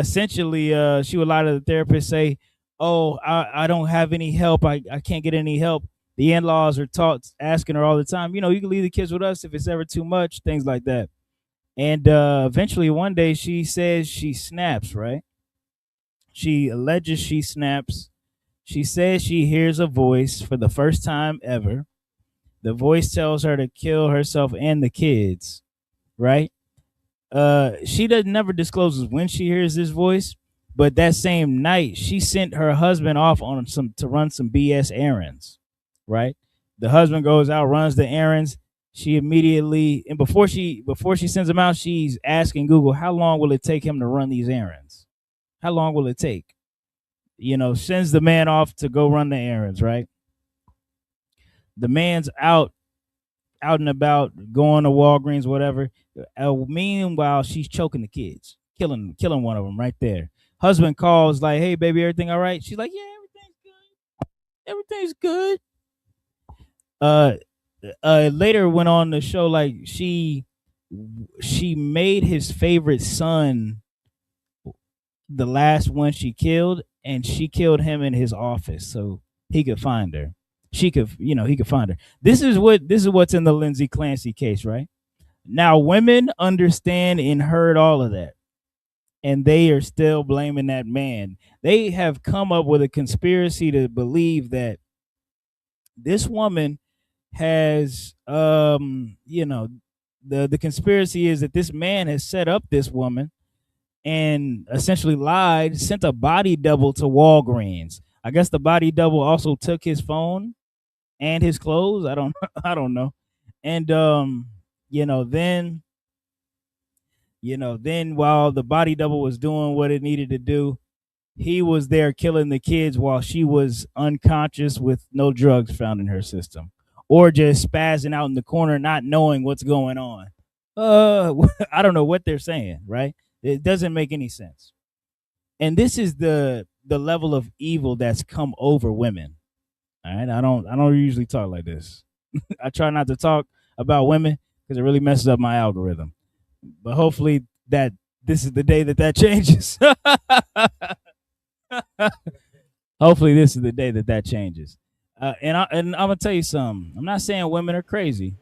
she would lie to the therapist, say, oh, I don't have any help. I can't get any help. The in-laws are asking her all the time, you can leave the kids with us if it's ever too much, things like that. And eventually one day she says she snaps, right? She alleges she snaps. She says she hears a voice for the first time ever. The voice tells her to kill herself and the kids, right? She doesn't never discloses when she hears this voice, but that same night she sent her husband off on some to run some BS errands, right? The husband goes out, runs the errands. She immediately, and before she sends him out, she's asking Google, how long will it take him to run these errands? How long will it take? Sends the man off to go run the errands, right? The man's out and about, going to Walgreens, whatever. Meanwhile, she's choking the kids, killing one of them right there. Husband calls like, "Hey, baby, everything all right?" She's like, "Yeah, everything's good." Later went on the show like she made his favorite son the last one she killed, and she killed him in his office so he could find her. He could find her. This is what's in the Lindsay Clancy case, right? Now, women understand and heard all of that, and they are still blaming that man. They have come up with a conspiracy to believe that this woman has, the conspiracy is that this man has set up this woman and essentially lied, sent a body double to Walgreens. I guess the body double also took his phone and his clothes. I don't I don't know. And then while the body double was doing what it needed to do, he was there killing the kids while she was unconscious with no drugs found in her system, or just spazzing out in the corner, not knowing what's going on. I don't know what they're saying, right? It doesn't make any sense. And this is the level of evil that's come over women. All right, I don't usually talk like this. I try not to talk about women because it really messes up my algorithm. But hopefully this is the day that changes. Hopefully this is the day that changes. And I'm gonna tell you something. I'm not saying women are crazy,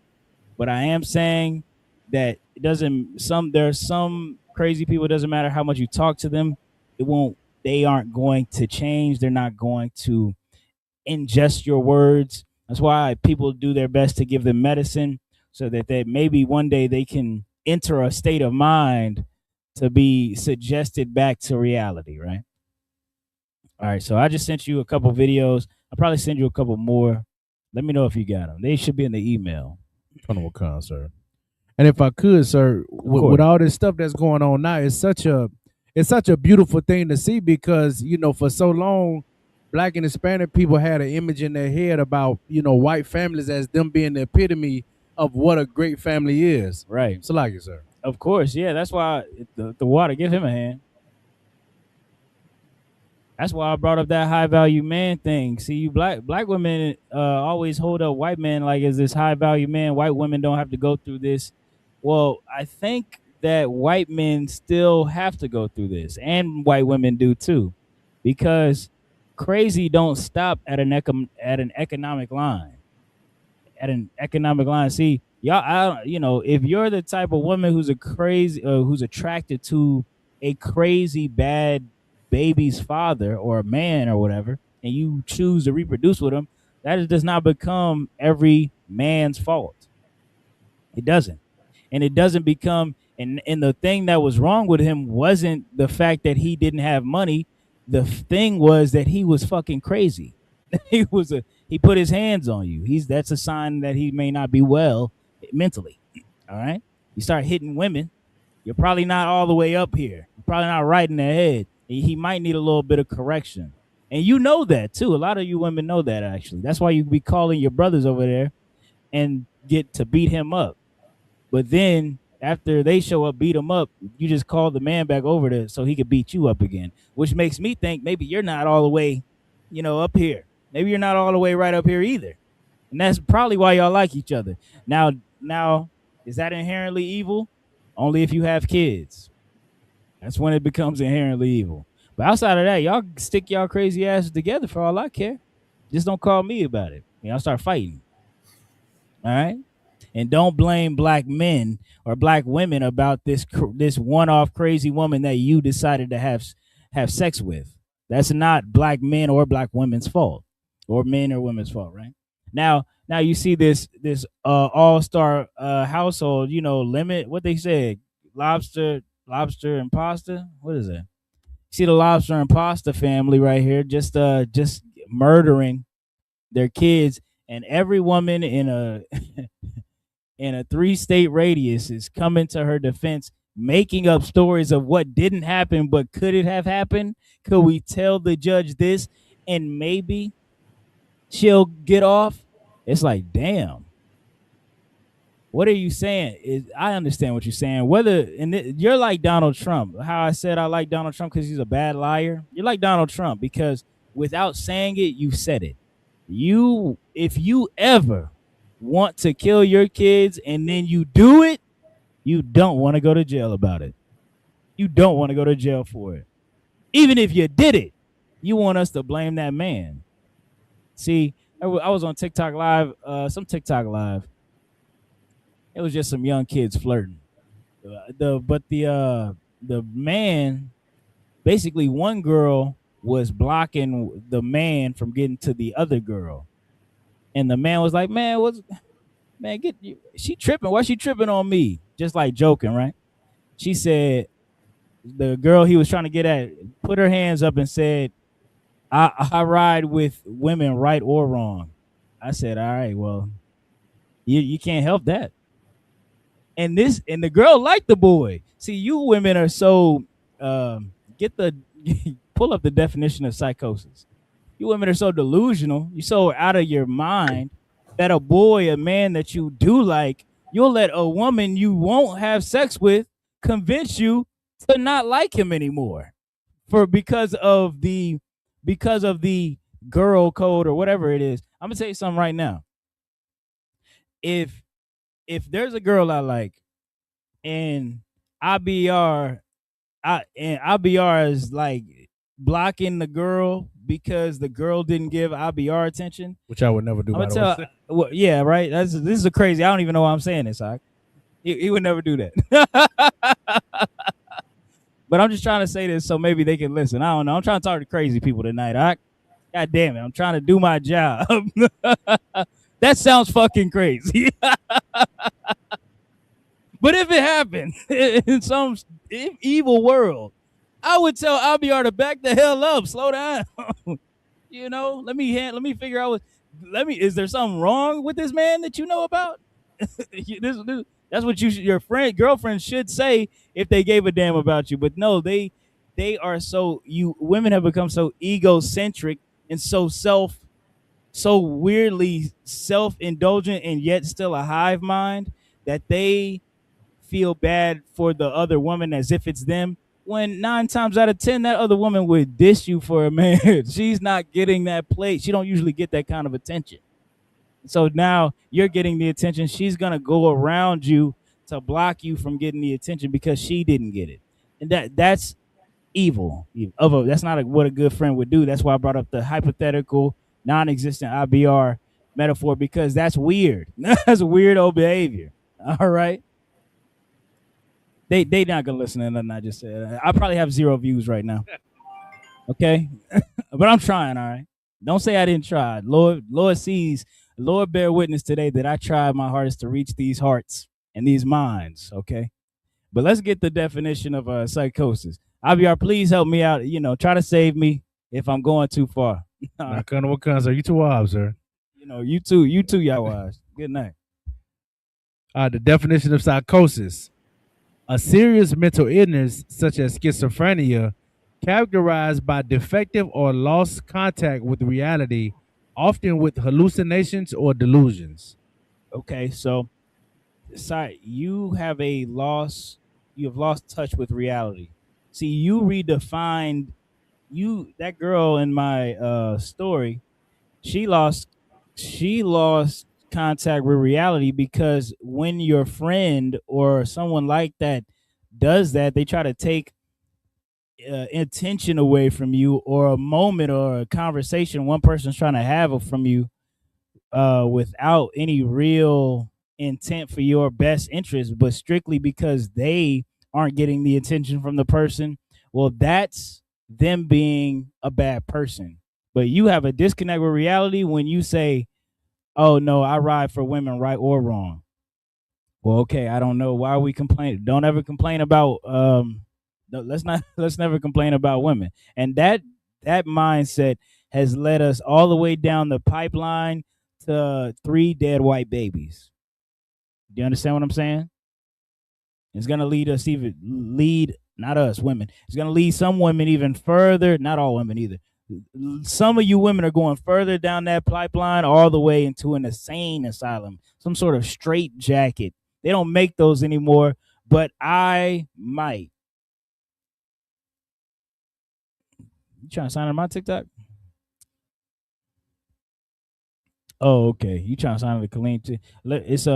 but I am saying that it doesn't. There's some crazy people. It doesn't matter how much you talk to them. They aren't going to change. They're not going to ingest your words. That's why people do their best to give them medicine so that maybe one day they can enter a state of mind to be suggested back to reality, right? All right, so I just sent you a couple videos. I'll probably send you a couple more. Let me know if you got them. They should be in the email. Sir. And if I could, sir, with all this stuff that's going on now, it's such a beautiful thing to see because, for so long, Black and Hispanic people had an image in their head about, white families as them being the epitome of what a great family is. Right. So like it, sir. Of course, yeah. That's why the water, give him a hand. That's why I brought up that high value man thing. See, you black women always hold up white men like as this high value man. White women don't have to go through this. Well, I think that white men still have to go through this, and white women do too, because crazy don't stop at an economic line. At an economic line. See, y'all, if you're the type of woman who's who's attracted to a crazy bad baby's father or a man or whatever, and you choose to reproduce with him, that does not become every man's fault. It doesn't. And it doesn't become, and the thing that was wrong with him wasn't the fact that he didn't have money. The thing was that he was fucking crazy. He put his hands on you. That's a sign that he may not be well mentally. All right. You start hitting women, you're probably not all the way up here. You're probably not right in the head. He might need a little bit of correction. And you know that too. A lot of you women know that actually. That's why you be calling your brothers over there and get to beat him up. But then after they show up, beat him up, you just call the man back over there so he could beat you up again, which makes me think maybe you're not all the way, up here. Maybe you're not all the way right up here either. And that's probably why y'all like each other. Now, is that inherently evil? Only if you have kids. That's when it becomes inherently evil. But outside of that, y'all stick y'all crazy asses together for all I care. Just don't call me about it. Y'all start fighting. All right? And don't blame black men or black women about this one-off crazy woman that you decided to have sex with. That's not black men or black women's fault, or men or women's fault, right? Now you see this all-star household, limit what they said, lobster and pasta. What is it? See the lobster and pasta family right here, just murdering their kids, and every woman in a in a 3-state radius is coming to her defense, making up stories of what didn't happen, but could it have happened? Could we tell the judge this, and maybe she'll get off? It's like, damn. What are you saying? I understand what you're saying. You're like Donald Trump. How I said I like Donald Trump because he's a bad liar. You're like Donald Trump because without saying it, you said it. If you ever want to kill your kids and then you do it, you don't want to go to jail about it. You don't want to go to jail for it. Even if you did it, you want us to blame that man. See, I was on TikTok Live, It was just some young kids flirting. The man, basically one girl was blocking the man from getting to the other girl. And the man was like, she tripping. Why she tripping on me? Just like joking, right? She said, the girl he was trying to get at put her hands up and said, I ride with women, right or wrong. I said, all right, well, you can't help that. And the girl liked the boy. See, you women are so pull up the definition of psychosis. You women are so delusional. You're so out of your mind that a man that you do like, you'll let a woman you won't have sex with convince you to not like him anymore because of the girl code or whatever it is. I'm gonna tell you something right now. If there's a girl I like and IBR is like blocking the girl because the girl didn't give IBR attention, which I would never do. Well, yeah, right. This is a crazy. I don't even know why I'm saying this. He would never do that. But I'm just trying to say this so maybe they can listen. I don't know. I'm trying to talk to crazy people tonight. All right? God damn it. I'm trying to do my job. That sounds fucking crazy. But if it happened in some evil world, I would tell IBR to back the hell up, slow down. You know, let me figure out is there something wrong with this man that you know about? That's what your girlfriend should say if they gave a damn about you. But no, they are women have become so egocentric and so weirdly self-indulgent and yet still a hive mind that they feel bad for the other woman as if it's them, when 9 times out of 10 that other woman would diss you for a man. She's not getting that play. She don't usually get that kind of attention. So now you're getting the attention. She's gonna go around you to block you from getting the attention because she didn't get it. And that's evil. That's not what a good friend would do. That's why I brought up the hypothetical non-existent IBR metaphor, because that's weird. That's weirdo behavior. All right. They not gonna listen to nothing I just said. I probably have 0 views right now. Okay. But I'm trying, all right. Don't say I didn't try. Lord bear witness today that I tried my hardest to reach these hearts and these minds, okay? But let's get the definition of psychosis. IBR, please help me out. Try to save me if I'm going too far. What kinds are you too wild, sir? You too, y'all wise. Good night. The definition of psychosis: a serious mental illness such as schizophrenia, characterized by defective or lost contact with reality, often with hallucinations or delusions. Okay, so you have lost touch with reality. See, you redefined that girl in my story, she lost contact with reality because when your friend or someone like that does that, they try to take attention away from you, or a moment or a conversation one person's trying to have from you without any real intent for your best interest, but strictly because they aren't getting the attention from the person. Well, that's them being a bad person. But you have a disconnect with reality when you say, oh no, I ride for women, right or wrong. Well, okay, I don't know why we complain. Don't ever complain about no, let's never complain about women. And that mindset has led us all the way down the pipeline to 3 dead white babies. Do you understand what I'm saying? It's gonna lead not us women. It's gonna lead some women even further. Not all women either. Some of you women are going further down that pipeline all the way into an insane asylum, some sort of straight jacket. They don't make those anymore, but I might. You trying to sign on my TikTok? Oh, okay. You trying to sign on the Kaleem too? It's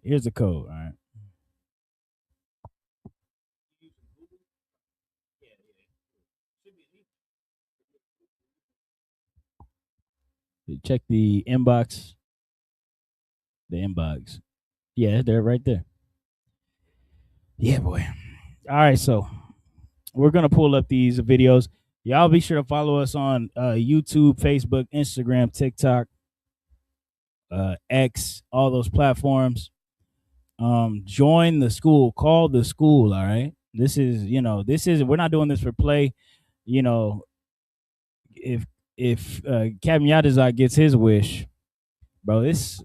here's the code. All right. Check the inbox. The inbox. Yeah, they're right there. Yeah, boy. All right, so we're gonna pull up these videos. Y'all be sure to follow us on YouTube, Facebook, Instagram, TikTok, X, all those platforms. Join the school. Call the school. All right. This is we're not doing this for play. You know, if Captain Yadazar gets his wish, bro, this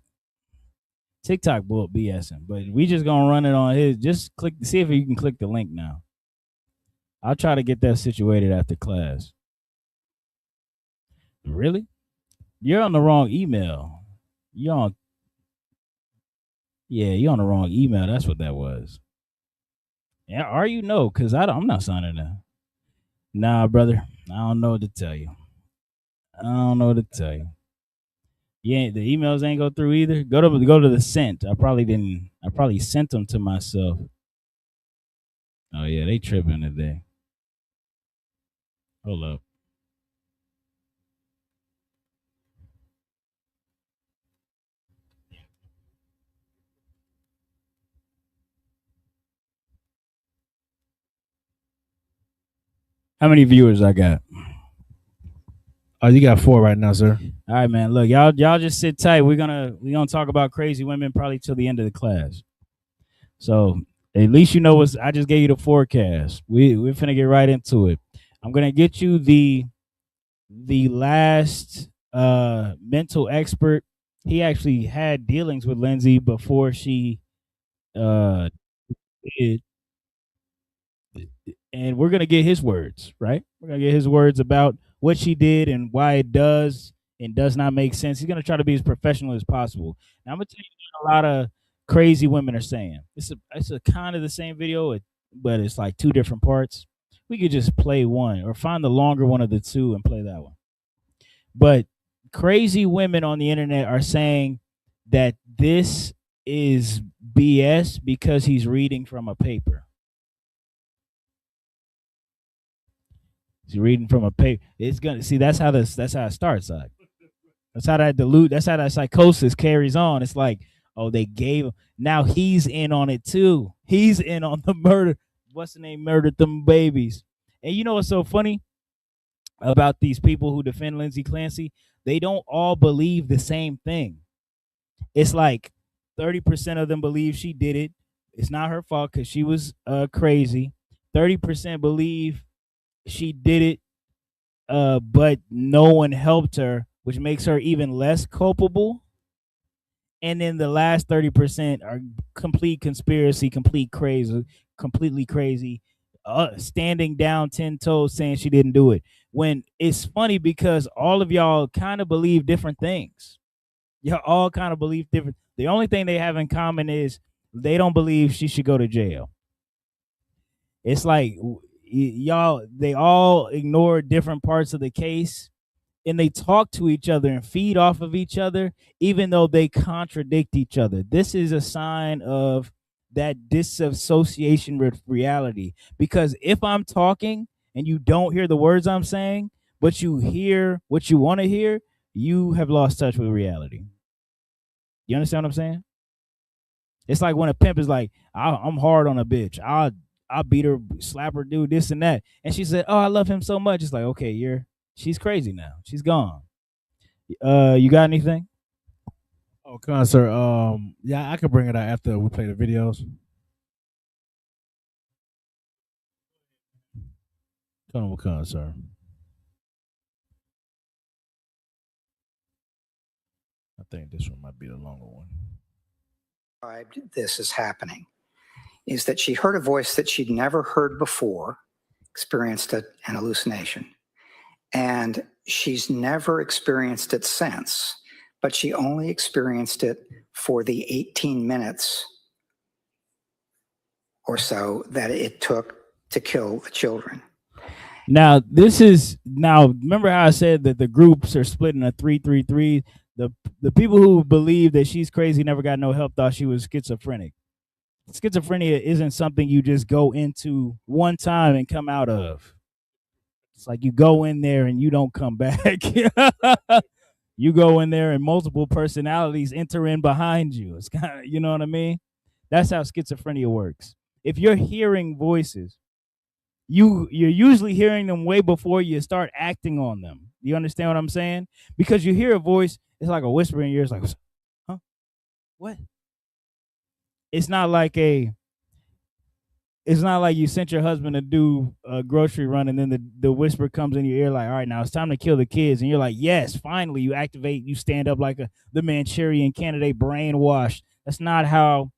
TikTok bull BSing. But we just gonna run it on his. Just click. See if you can click the link now. I'll try to get that situated after class. Really? You're on the wrong email. You're on the wrong email. That's what that was. Yeah, are you? No, because I'm not signing that. Nah, brother. I don't know what to tell you. I don't know what to tell you. Yeah, the emails ain't go through either. Go to the sent. I probably sent them to myself. Oh yeah, they tripping today. Hold up. How many viewers I got? Oh, you got 4 right now, sir. All right, man. Look, y'all just sit tight. We're gonna talk about crazy women probably till the end of the class. So at least you know what I just gave you the forecast. We're finna get right into it. I'm gonna get you the last mental expert. He actually had dealings with Lindsay before she did. And we're gonna get his words, right? We're gonna get his words about what she did and why it does and does not make sense. He's gonna try to be as professional as possible. Now I'm gonna tell you what a lot of crazy women are saying. It's a kind of the same video, but it's like 2 different parts. We could just play one or find the longer one of the 2 and play that one. But crazy women on the internet are saying that this is BS because he's reading from a paper. He's reading from a paper. It's gonna see that's how it starts. Like that's how that psychosis carries on. It's like, oh, they gave him. Now he's in on it too. He's in on the murder. What's the name? Murdered them babies. And you know what's so funny about these people who defend Lindsay Clancy? They don't all believe the same thing. It's like 30% of them believe she did it. It's not her fault because she was crazy. 30% believe she did it, but no one helped her, which makes her even less culpable. And then the last 30% are complete conspiracy, completely crazy, standing down 10 toes saying she didn't do it. When it's funny because all of y'all kind of believe different things. Y'all all kind of believe different. The only thing they have in common is they don't believe she should go to jail. It's like y'all, they all ignore different parts of the case and they talk to each other and feed off of each other, even though they contradict each other. This is a sign of that disassociation with reality. Because if I'm talking and you don't hear the words I'm saying, but you hear what you want to hear, you have lost touch with reality. You understand what I'm saying? It's like when a pimp is like, I'm hard on a bitch. I'll beat her, slap her, do this and that. And she said, oh, I love him so much. It's like, okay, she's crazy now. She's gone. You got anything? Oh, concert. Yeah, I could bring it out after we play the videos. Tell them what concert. I think this one might be the longer one. This is happening is that she heard a voice that she'd never heard before, experienced an hallucination, and she's never experienced it since, but she only experienced it for the 18 minutes or so that it took to kill the children. Now, remember how I said that the groups are split in a 3-3-3? The people who believe that she's crazy, never got no help, thought she was schizophrenic. Schizophrenia isn't something you just go into one time and come out of. It's like you go in there and you don't come back. You go in there and multiple personalities enter in behind you. It's kind of, you know what I mean? That's how schizophrenia works. If you're hearing voices, you're usually hearing them way before you start acting on them. You understand what I'm saying? Because you hear a voice, it's like a whisper in your ears, like, huh? What? It's not like you sent your husband to do a grocery run and then the whisper comes in your ear like, all right, now it's time to kill the kids. And you're like, yes, finally. You activate, you stand up like the Manchurian candidate, brainwashed. That's not how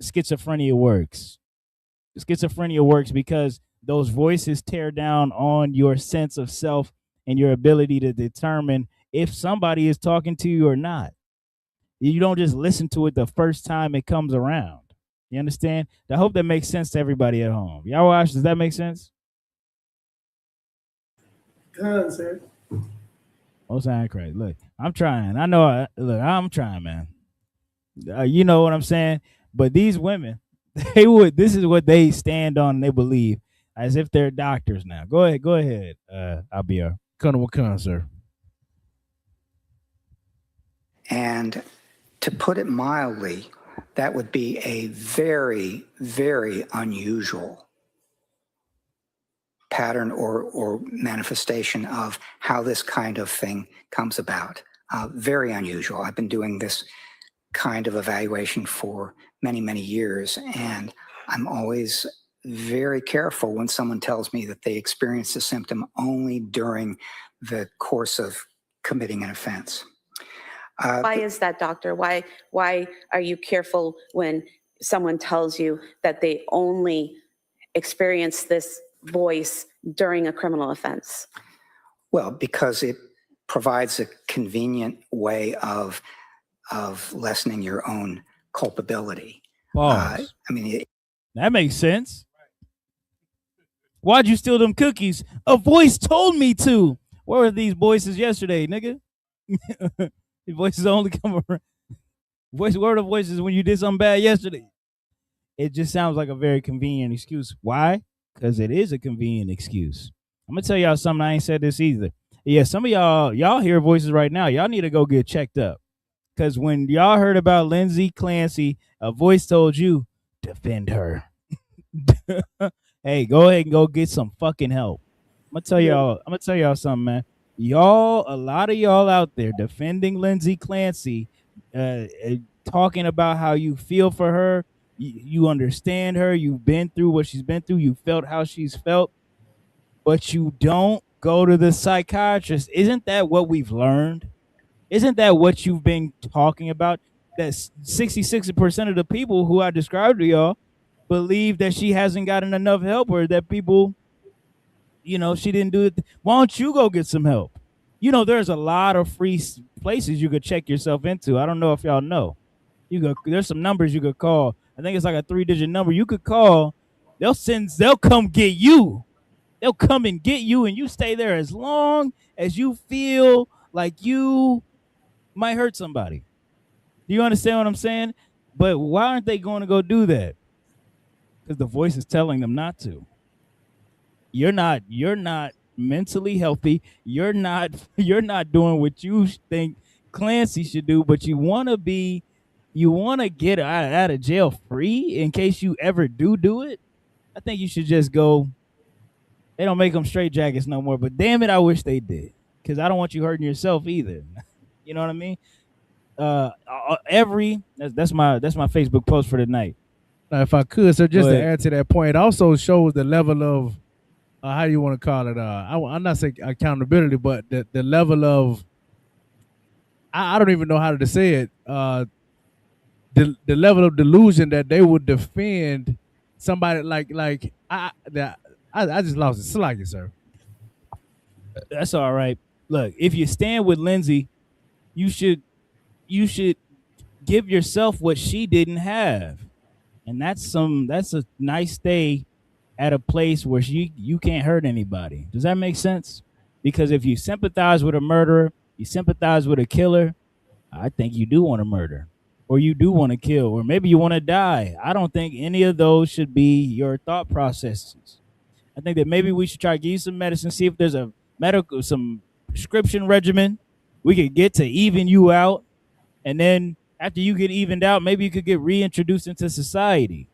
schizophrenia works. Schizophrenia works because those voices tear down on your sense of self and your ability to determine if somebody is talking to you or not. You don't just listen to it the first time it comes around. You understand? I hope that makes sense to everybody at home. Y'all watch? Does that make sense? Concert. Oh, sound crazy. Look, I'm trying. I know. I'm trying, man. You know what I'm saying? But these women, this is what they stand on and they believe as if they're doctors now. Go ahead. I'll be a sir. And to put it mildly, that would be a very, very unusual pattern or manifestation of how this kind of thing comes about. Very unusual. I've been doing this kind of evaluation for many, many years, and I'm always very careful when someone tells me that they experience a symptom only during the course of committing an offense. Why is that, doctor? Why are you careful when someone tells you that they only experience this voice during a criminal offense? Well, because it provides a convenient way of lessening your own culpability. Pause. I mean, that makes sense. Why'd you steal them cookies? A voice told me to. Where were these voices yesterday, nigga? The voices only come around. Where were the voices when you did something bad yesterday? It just sounds like a very convenient excuse. Why? Because it is a convenient excuse. I'm gonna tell y'all something. I ain't said this either. Yeah, some of y'all hear voices right now. Y'all need to go get checked up. Because when y'all heard about Lindsay Clancy, a voice told you, defend her. Hey, go ahead and go get some fucking help. I'm gonna tell y'all something, man. A lot of y'all out there defending Lindsay Clancy, talking about how you feel for her, you understand her, you've been through what she's been through, you felt how she's felt, but you don't go to the psychiatrist. Isn't that what we've learned? Isn't that what you've been talking about? That 66% of the people who I described to y'all believe that she hasn't gotten enough help, or that people, she didn't do it. Why don't you go get some help? There's a lot of free places you could check yourself into. I don't know if y'all know. There's some numbers you could call. I think it's like a 3-digit number you could call. They'll come get you. They'll come and get you, and you stay there as long as you feel like you might hurt somebody. Do you understand what I'm saying? But why aren't they going to go do that? Because the voice is telling them not to. You're not mentally healthy. You're not doing what you think Clancy should do, but you want to get out of jail free in case you ever do it. I think you should just go. They don't make them straight jackets no more, but damn it, I wish they did, because I don't want you hurting yourself either. You know what I mean? every that's my Facebook post for the night. Now, if I could, so just to But add to that point, it also shows the level of how you want to call it. I'm not saying accountability, but the level of I don't even know how to say it. The level of delusion that they would defend somebody like I just lost it. Slack it, sir. that's all right. Look, if you stand with Lindsay, you should give yourself what she didn't have. And that's a nice stay at a place where you can't hurt anybody. Does that make sense? Because if you sympathize with a murderer, you sympathize with a killer, I think you do want to murder, or you do want to kill, or maybe you want to die. I don't think any of those should be your thought processes. I think that maybe we should try to give you some medicine, see if there's some prescription regimen we could get to even you out. And then after you get evened out, maybe you could get reintroduced into society.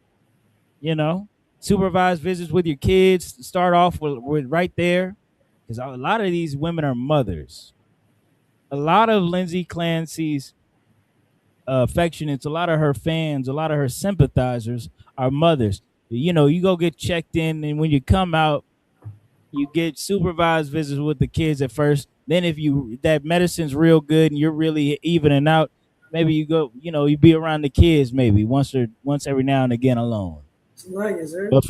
You know, supervised visits with your kids. Start off with right there, because a lot of these women are mothers. A lot of Lindsay Clancy's affectionates, a lot of her fans, a lot of her sympathizers are mothers. You know, you go get checked in, and when you come out, you get supervised visits with the kids at first. Then if that medicine's real good and you're really evening out, maybe you go, you be around the kids maybe once every now and again alone. Like it, sir. But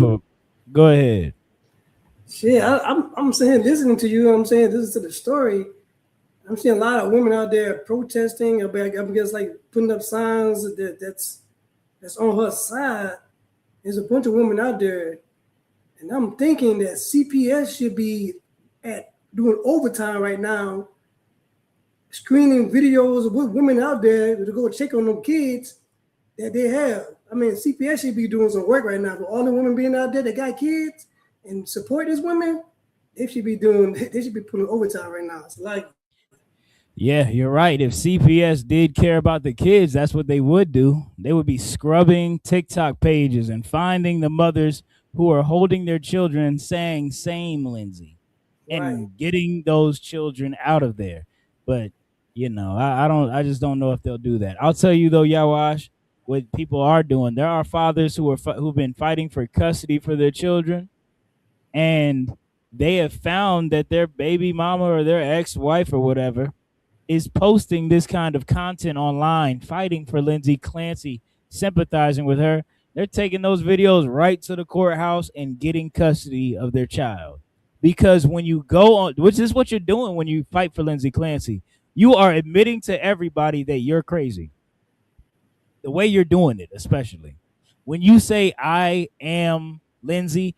go ahead. Shit, I'm saying, listening to you, I'm saying, listen to the story. I'm seeing a lot of women out there protesting about, I guess, like putting up signs that's on her side. There's a bunch of women out there, and I'm thinking that CPS should be doing overtime right now, screening videos of women out there to go check on them kids that they have. I mean, CPS should be doing some work right now. For all the women being out there that got kids and support these women, they should be putting overtime right now. It's like, yeah, you're right. If CPS did care about the kids, that's what they would do. They would be scrubbing TikTok pages and finding the mothers who are holding their children saying "same Lindsay" and getting those children out of there. But I just don't know if they'll do that. I'll tell you though, Yawash, what people are doing. There are fathers who've been fighting for custody for their children, and they have found that their baby mama or their ex-wife or whatever is posting this kind of content online, fighting for Lindsay Clancy, sympathizing with her. They're taking those videos right to the courthouse and getting custody of their child. Because when you go on, which is what you're doing when you fight for Lindsay Clancy, you are admitting to everybody that you're crazy. The way you're doing it, especially when you say I am Lindsay,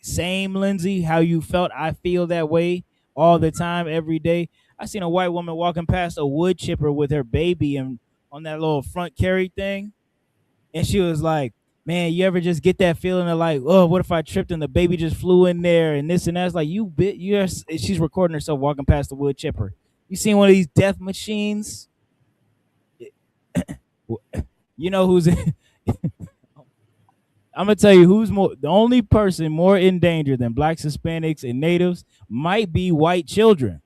same Lindsay, how you felt, I feel that way all the time, every day. I seen a white woman walking past a wood chipper with her baby and on that little front carry thing, and she was like, man, you ever just get that feeling of like, oh, what if I tripped and the baby just flew in there and this and that? It's like, she's recording herself walking past the wood chipper. You seen one of these death machines? You know who's I'm gonna tell you who's the only person more in danger than blacks, Hispanics, and natives might be white children.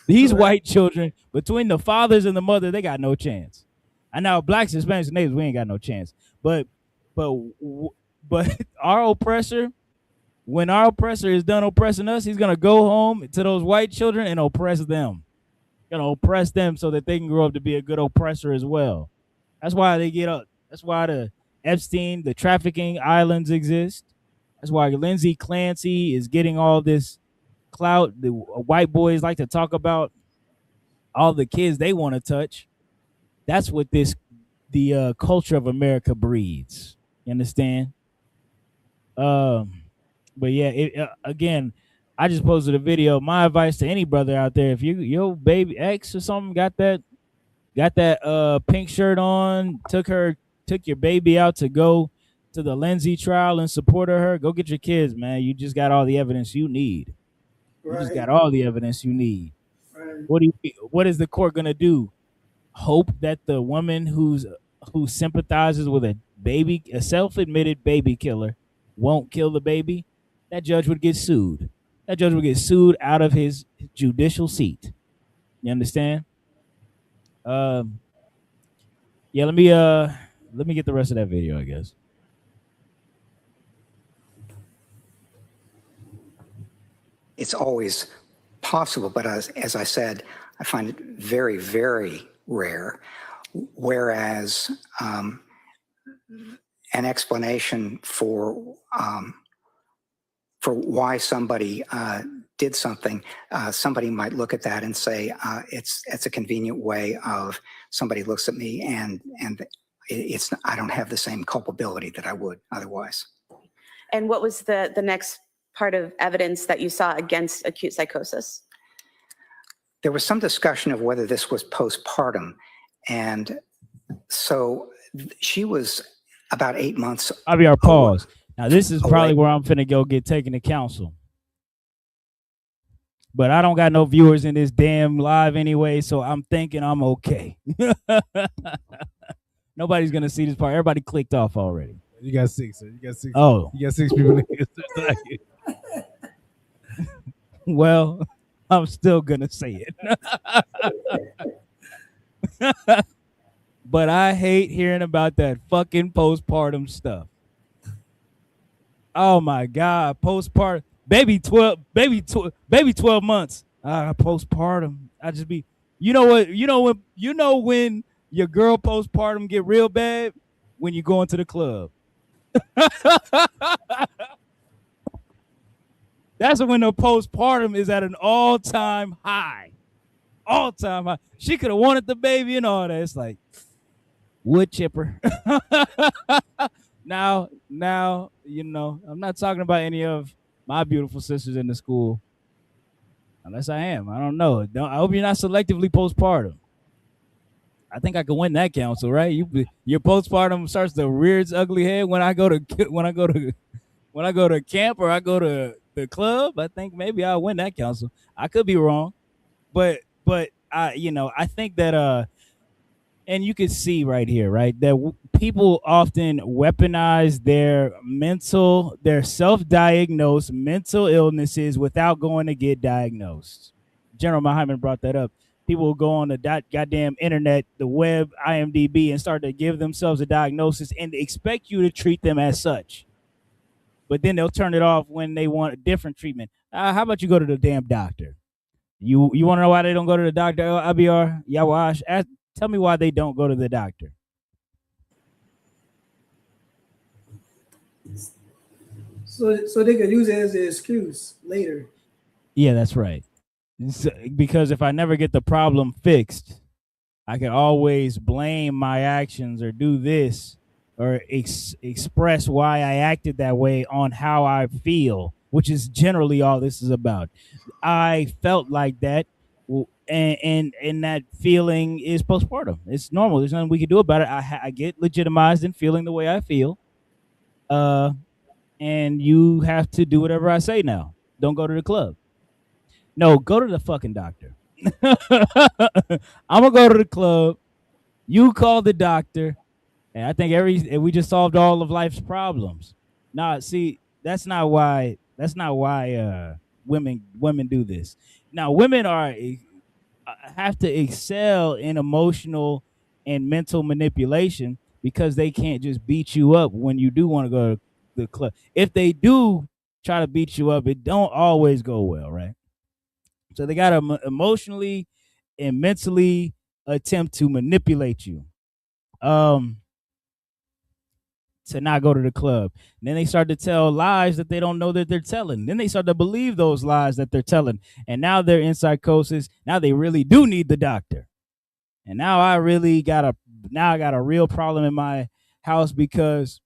These white children, between the fathers and the mother, they got no chance. And now blacks, Hispanics, and natives, we ain't got no chance. But our oppressor, when our oppressor is done oppressing us, he's gonna go home to those white children and oppress them. Gonna oppress them so that they can grow up to be a good oppressor as well. That's why they get up. That's why the Epstein, the trafficking islands exist. That's why Lindsay Clancy is getting all this clout. The white boys like to talk about all the kids they want to touch. That's what the culture of America breeds. You understand? But yeah, again, I just posted a video. My advice to any brother out there: if your baby ex or something got that pink shirt on, took your baby out to go to the Lindsay trial and supported her, go get your kids, man. You just got all the evidence you need. You just got all the evidence you need. Right. What is the court gonna do? Hope that the woman who sympathizes with a self-admitted baby killer won't kill the baby? That judge would get sued. That judge would get sued out of his judicial seat. You understand? Yeah, let me get the rest of that video, I guess. It's always possible, but as I said, I find it very, very rare. Whereas an explanation for why somebody did something, somebody might look at that and say, it's a convenient way of somebody looks at me and it's I don't have the same culpability that I would otherwise. And what was the next part of evidence that you saw against acute psychosis? There was some discussion of whether this was postpartum. And so she was about 8 months. I'll be our pause. Now, this is probably where I'm finna go get taken to counsel. But I don't got no viewers in this damn live anyway, so I'm thinking I'm okay. Nobody's gonna see this part. Everybody clicked off already. You got 6. So you got 6. Oh, You got 6 people in here. Well, I'm still gonna say it. But I hate hearing about that fucking postpartum stuff. Oh my God, postpartum, baby 12 months. Postpartum. I just be, you know when your girl postpartum get real bad when you go into the club. That's when the postpartum is at an all-time high. All-time high. She could have wanted the baby and all that. It's like wood chipper. Now, you know, I'm not talking about any of my beautiful sisters in the school. Unless I am. I don't know. I hope you're not selectively postpartum. I think I can win that council, right? Your postpartum starts to rear its ugly head when I go to camp or I go to the club. I think maybe I'll win that council. I could be wrong, but I think that and you can see right here, right, that people often weaponize their self-diagnosed mental illnesses without going to get diagnosed. General Muhammad brought that up. People will go on the goddamn internet, the web, IMDb, and start to give themselves a diagnosis and expect you to treat them as such. But then they'll turn it off when they want a different treatment. How about you go to the damn doctor? You want to know why they don't go to the doctor, Abiyar, Yawash? Tell me why they don't go to the doctor. So they could use it as an excuse later. Yeah, that's right. Because if I never get the problem fixed, I can always blame my actions or do this or express why I acted that way on how I feel, which is generally all this is about. I felt like that, and that feeling is postpartum. It's normal. There's nothing we can do about it. I get legitimized in feeling the way I feel, and you have to do whatever I say now. Don't go to the club. No, go to the fucking doctor. I'm gonna go to the club. You call the doctor, and I think we just solved all of life's problems. Nah, see, that's not why women do this. Now, women have to excel in emotional and mental manipulation because they can't just beat you up when you do want to go to the club. If they do try to beat you up, it don't always go well, right? So they got to emotionally and mentally attempt to manipulate you to not go to the club. And then they start to tell lies that they don't know that they're telling. Then they start to believe those lies that they're telling. And now they're in psychosis. Now they really do need the doctor. And now I got a real problem in my house because,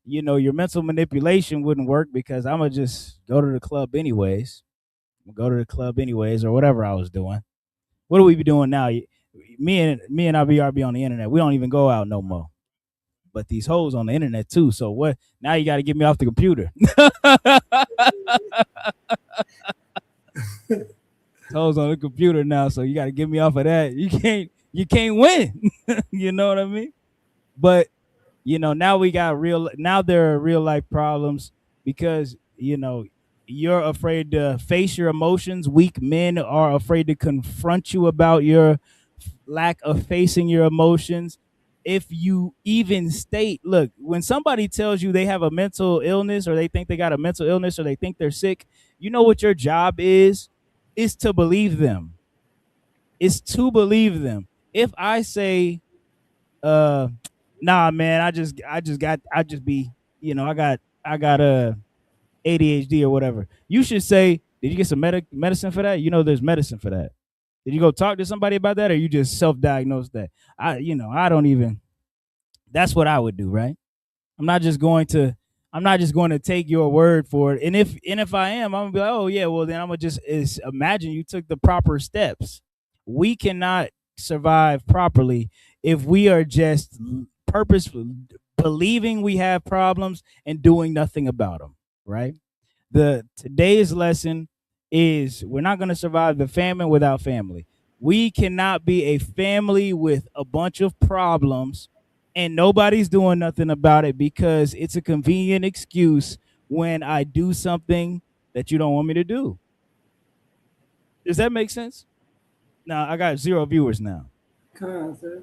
you know, your mental manipulation wouldn't work because I'm going to just go to the club anyways. Or whatever I was doing. What do we be doing now? Me and IBR be on the internet. We don't even go out no more. But these hoes on the internet too. So what? Now you got to get me off the computer. Hoes on the computer now, so you got to get me off of that. You can't win. You know what I mean? But you know, now there are real life problems because, you know, you're afraid to face your emotions. Weak men are afraid to confront you about your lack of facing your emotions. if you even state, look, when somebody tells you they have a mental illness or they think they got a mental illness or they think they're sick, you know what your job is to believe them. It's to believe them. If I say, nah, man, I just be, I got ADHD or whatever. You should say, did you get some medicine for that? You know, there's medicine for that. Did you go talk to somebody about that, or you just self-diagnosed that? I don't even. That's what I would do, right? I'm not just going to take your word for it. And if I am, I'm gonna be like, oh yeah, well then I'm gonna just imagine you took the proper steps. We cannot survive properly if we are just purposefully believing we have problems and doing nothing about them, right? Today's lesson is we're not going to survive the famine without family. We cannot be a family with a bunch of problems and nobody's doing nothing about it because it's a convenient excuse when I do something that you don't want me to do. Does that make sense? Now I got 0 viewers now. Con, sir.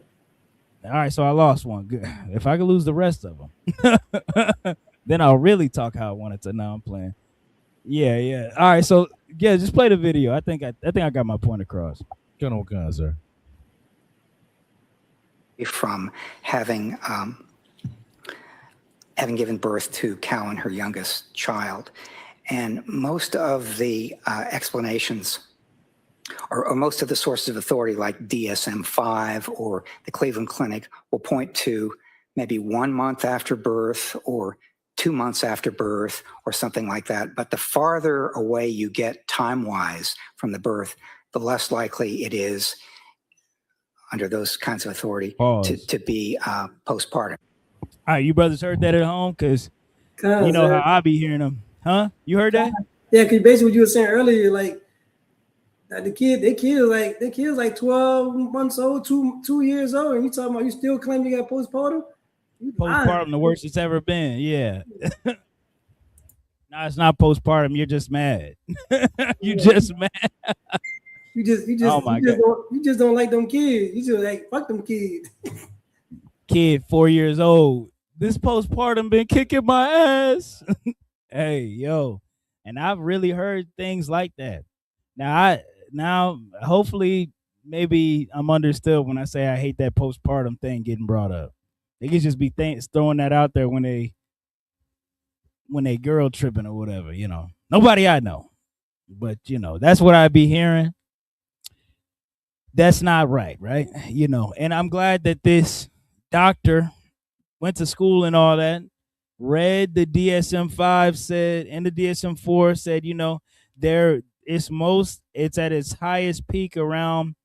All right, so I lost one. Good. If I could lose the rest of them, then I'll really talk how I wanted to. Now I'm playing. Yeah. All right, so yeah, just play the video. I think I got my point across. Good on God, sir. From having given birth to Cowan, her youngest child, and most of the explanations, or most of the sources of authority, like DSM-5 or the Cleveland Clinic, will point to maybe 1 month after birth or 2 months after birth or something like that. But the farther away you get time-wise from the birth, the less likely it is, under those kinds of authority, to be postpartum. All right, you brothers heard that at home? Because you know how I be hearing them. Huh? You heard that? Yeah, because basically what you were saying earlier, like the kid's like 12 months old, 2 years old, and you talking about you still claim you got postpartum? Postpartum, the worst it's ever been. Yeah. No, it's not postpartum. You're just mad. You just mad. You just don't like them kids. You just like fuck them kids. Kid 4 years old. This postpartum been kicking my ass. Hey, yo. And I've really heard things like that. Now hopefully maybe I'm understood when I say I hate that postpartum thing getting brought up. They could just be throwing that out there when they girl tripping or whatever, you know. Nobody I know. But, you know, that's what I be hearing. That's not right? You know, and I'm glad that this doctor went to school and all that, read the DSM-5 said, and the DSM-4 said, you know, it's at its highest peak around,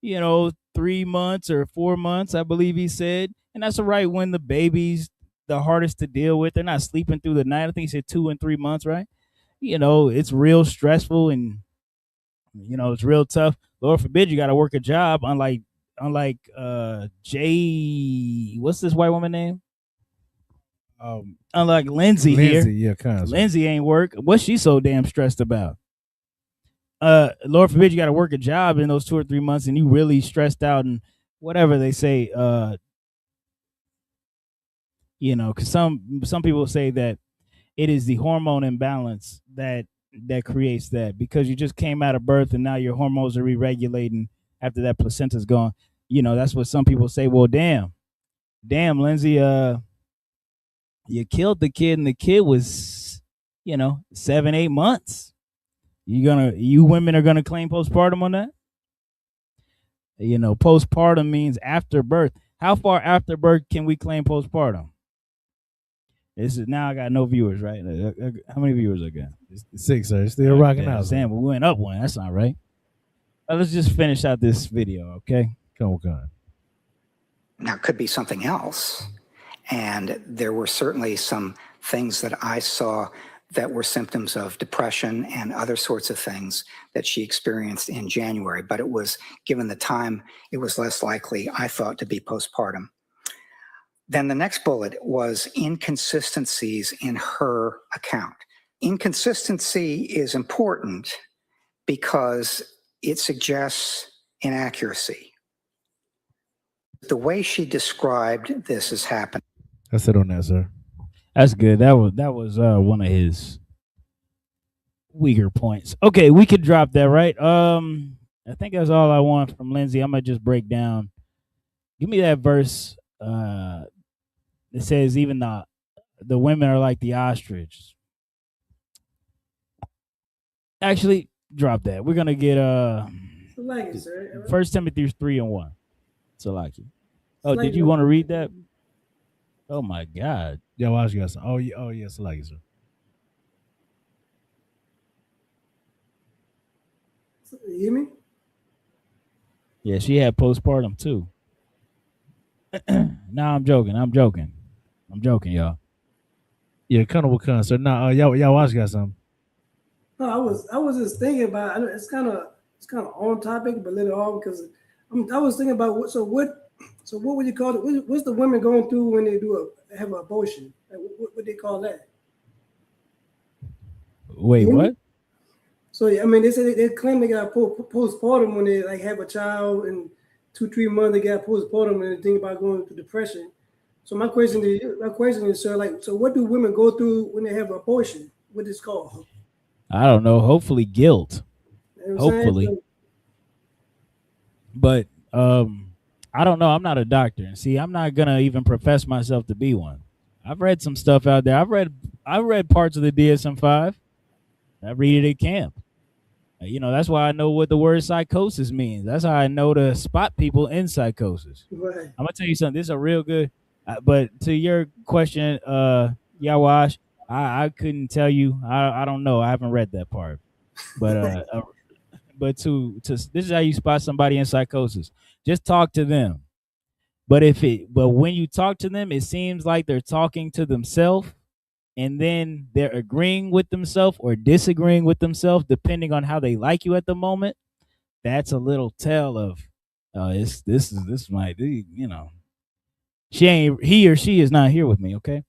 3 months or 4 months, I believe he said. And that's right when the baby's the hardest to deal with. They're not sleeping through the night. I think he said 2 and 3 months, right? You know, it's real stressful and, it's real tough. Lord forbid you got to work a job, unlike Jay, what's this white woman name? Unlike Lindsay here. Yeah, kind of. Lindsay ain't work. What's she so damn stressed about? Lord forbid you got to work a job in those 2 or 3 months and you really stressed out and whatever they say, because some people say that it is the hormone imbalance that creates that, because you just came out of birth and now your hormones are re-regulating after that placenta's gone. That's what some people say. Well, damn, Lindsay, you killed the kid and the kid was, 7-8 months. You women are gonna claim postpartum on that? Postpartum means after birth. How far after birth can we claim postpartum? This is now I got no viewers, right? How many viewers I got? 6, sir. Still rocking out. Sam, we went up one. That's not right. Let's just finish out this video, okay? Come on. Now, it could be something else. And there were certainly some things that I saw that were symptoms of depression and other sorts of things that she experienced in January. But it was, given the time, it was less likely, I thought, to be postpartum. Then the next bullet was inconsistencies in her account. Inconsistency is important because it suggests inaccuracy. The way she described this as happening. That's it on that, sir. That's good. That was one of his weaker points. Okay, we could drop that, right? I think that's all I want from Lindsay. I'm gonna just break down. Give me that verse. It says even the women are like the ostrich. Actually, drop that. We're gonna get Like it, sir. 1 Timothy 3:1. Salaki. Oh, Like did you it. want to read that? Oh my God. Yeah, well, I was guessing. Oh, yes, I like it, sir. You hear me? Yeah, she had postpartum too. Nah, I'm joking, y'all. Yeah, kind of what kind, sir. Nah, y'all watch got something. No, I was just thinking about. I know it's kind of on topic, but let it off because I was thinking about what. So what would you call it? What's the women going through when they have an abortion? Like, what they call that? Wait, what? So I mean, they say they claim they got postpartum when they like have a child, and 2-3 months they got postpartum and they think about going through depression. So my question is, sir, like, so what do women go through when they have an abortion? What is called? I don't know. Hopefully guilt. You know what I'm saying? Hopefully. But I don't know. I'm not a doctor. And see, I'm not gonna even profess myself to be one. I've read some stuff out there. I read parts of the DSM-5. I read it at camp. You know, that's why I know what the word psychosis means. That's how I know to spot people in psychosis. Right. I'm gonna tell you something. This is a real good. But to your question, Yawash, I couldn't tell you. I don't know. I haven't read that part. But but to this is how you spot somebody in psychosis. Just talk to them. But when you talk to them, it seems like they're talking to themselves, and then they're agreeing with themselves or disagreeing with themselves, depending on how they like you at the moment. That's a little tell of, this might be, you know, he or she is not here with me. Okay.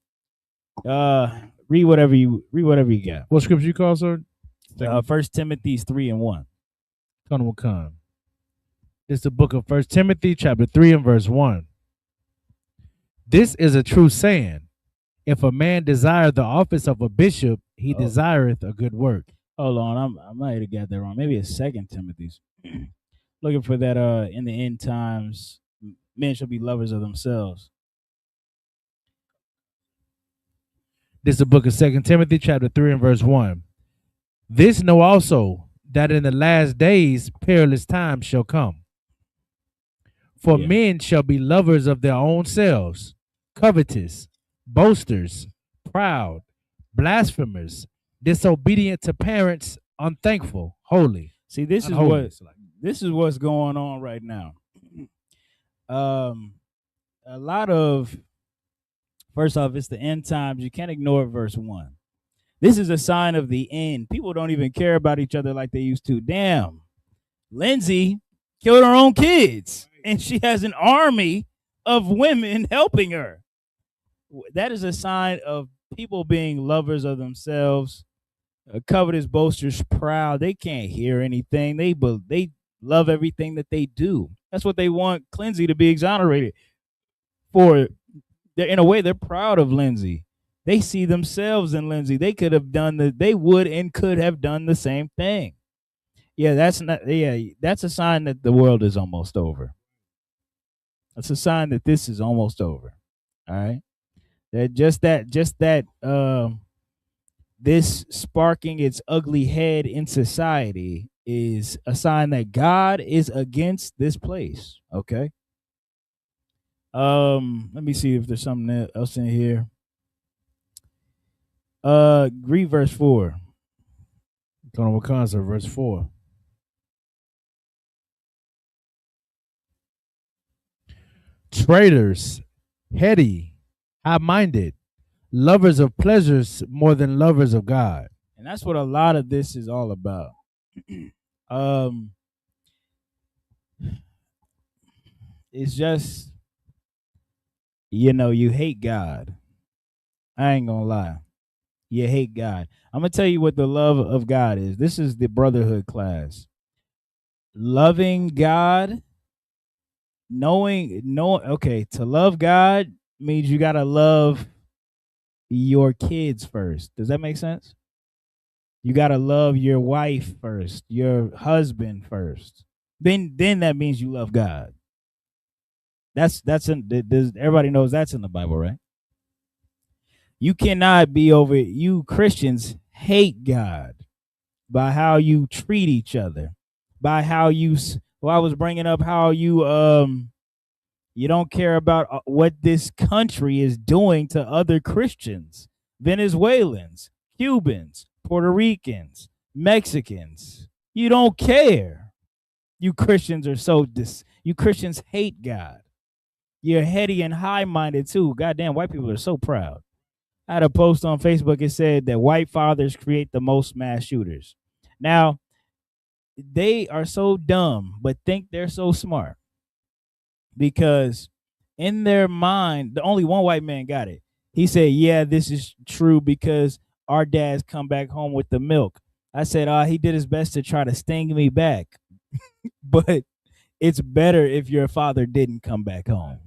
Read whatever you got. What scripture you call, sir? 1 Timothy 3:1. Con. It's the book of 1 Timothy chapter 3 and verse 1. This is a true saying. If a man desire the office of a bishop, he desireth a good work. Hold on, I might have got that wrong. Maybe it's 2 Timothy's. Looking for that in the end times, men shall be lovers of themselves. This is the book of 2 Timothy chapter 3 and verse 1. This know also, that in the last days perilous times shall come. For men shall be lovers of their own selves, covetous, boasters, proud, blasphemers, disobedient to parents, unthankful, holy. See, this is what's going on right now. A lot of, first off, it's the end times. You can't ignore verse 1. This is a sign of the end. People don't even care about each other like they used to. Damn, Lindsay killed her own kids, and she has an army of women helping her. That is a sign of people being lovers of themselves, covetous, boasters, proud. They can't hear anything. They love everything that they do. That's what they want Lindsay to be exonerated for. In a way, they're proud of Lindsay. They see themselves in Lindsay. They could have they would and could have done the same thing. Yeah, that's a sign that the world is almost over. That's a sign that this is almost over. All right. This sparking its ugly head in society is a sign that God is against this place. Okay. Let me see if there's something else in here. Read verse 4. Going with concert, verse 4. Traitors, heady, high-minded, lovers of pleasures more than lovers of God. And that's what a lot of this is all about. It's just, you hate God. I ain't gonna lie. You hate God. I'm gonna tell you what the love of God is. This is the brotherhood class. Loving God Okay, to love God means you gotta love your kids first. Does that make sense? You gotta love your wife first, your husband first. Then that means you love God. That's in everybody knows that's in the Bible, right? You cannot be over. You Christians hate God by how you treat each other, by how you. Well, I was bringing up how you don't care about what this country is doing to other Christians, Venezuelans, Cubans, Puerto Ricans, Mexicans. You don't care. You Christians are so you Christians hate God. You're heady and high-minded too. Goddamn, white people are so proud. I had a post on Facebook. It said that white fathers create the most mass shooters. Now, they are so dumb, but think they're so smart because in their mind, the only one white man got it. He said, yeah, this is true because our dads come back home with the milk. I said, he did his best to try to sting me back, but it's better if your father didn't come back home.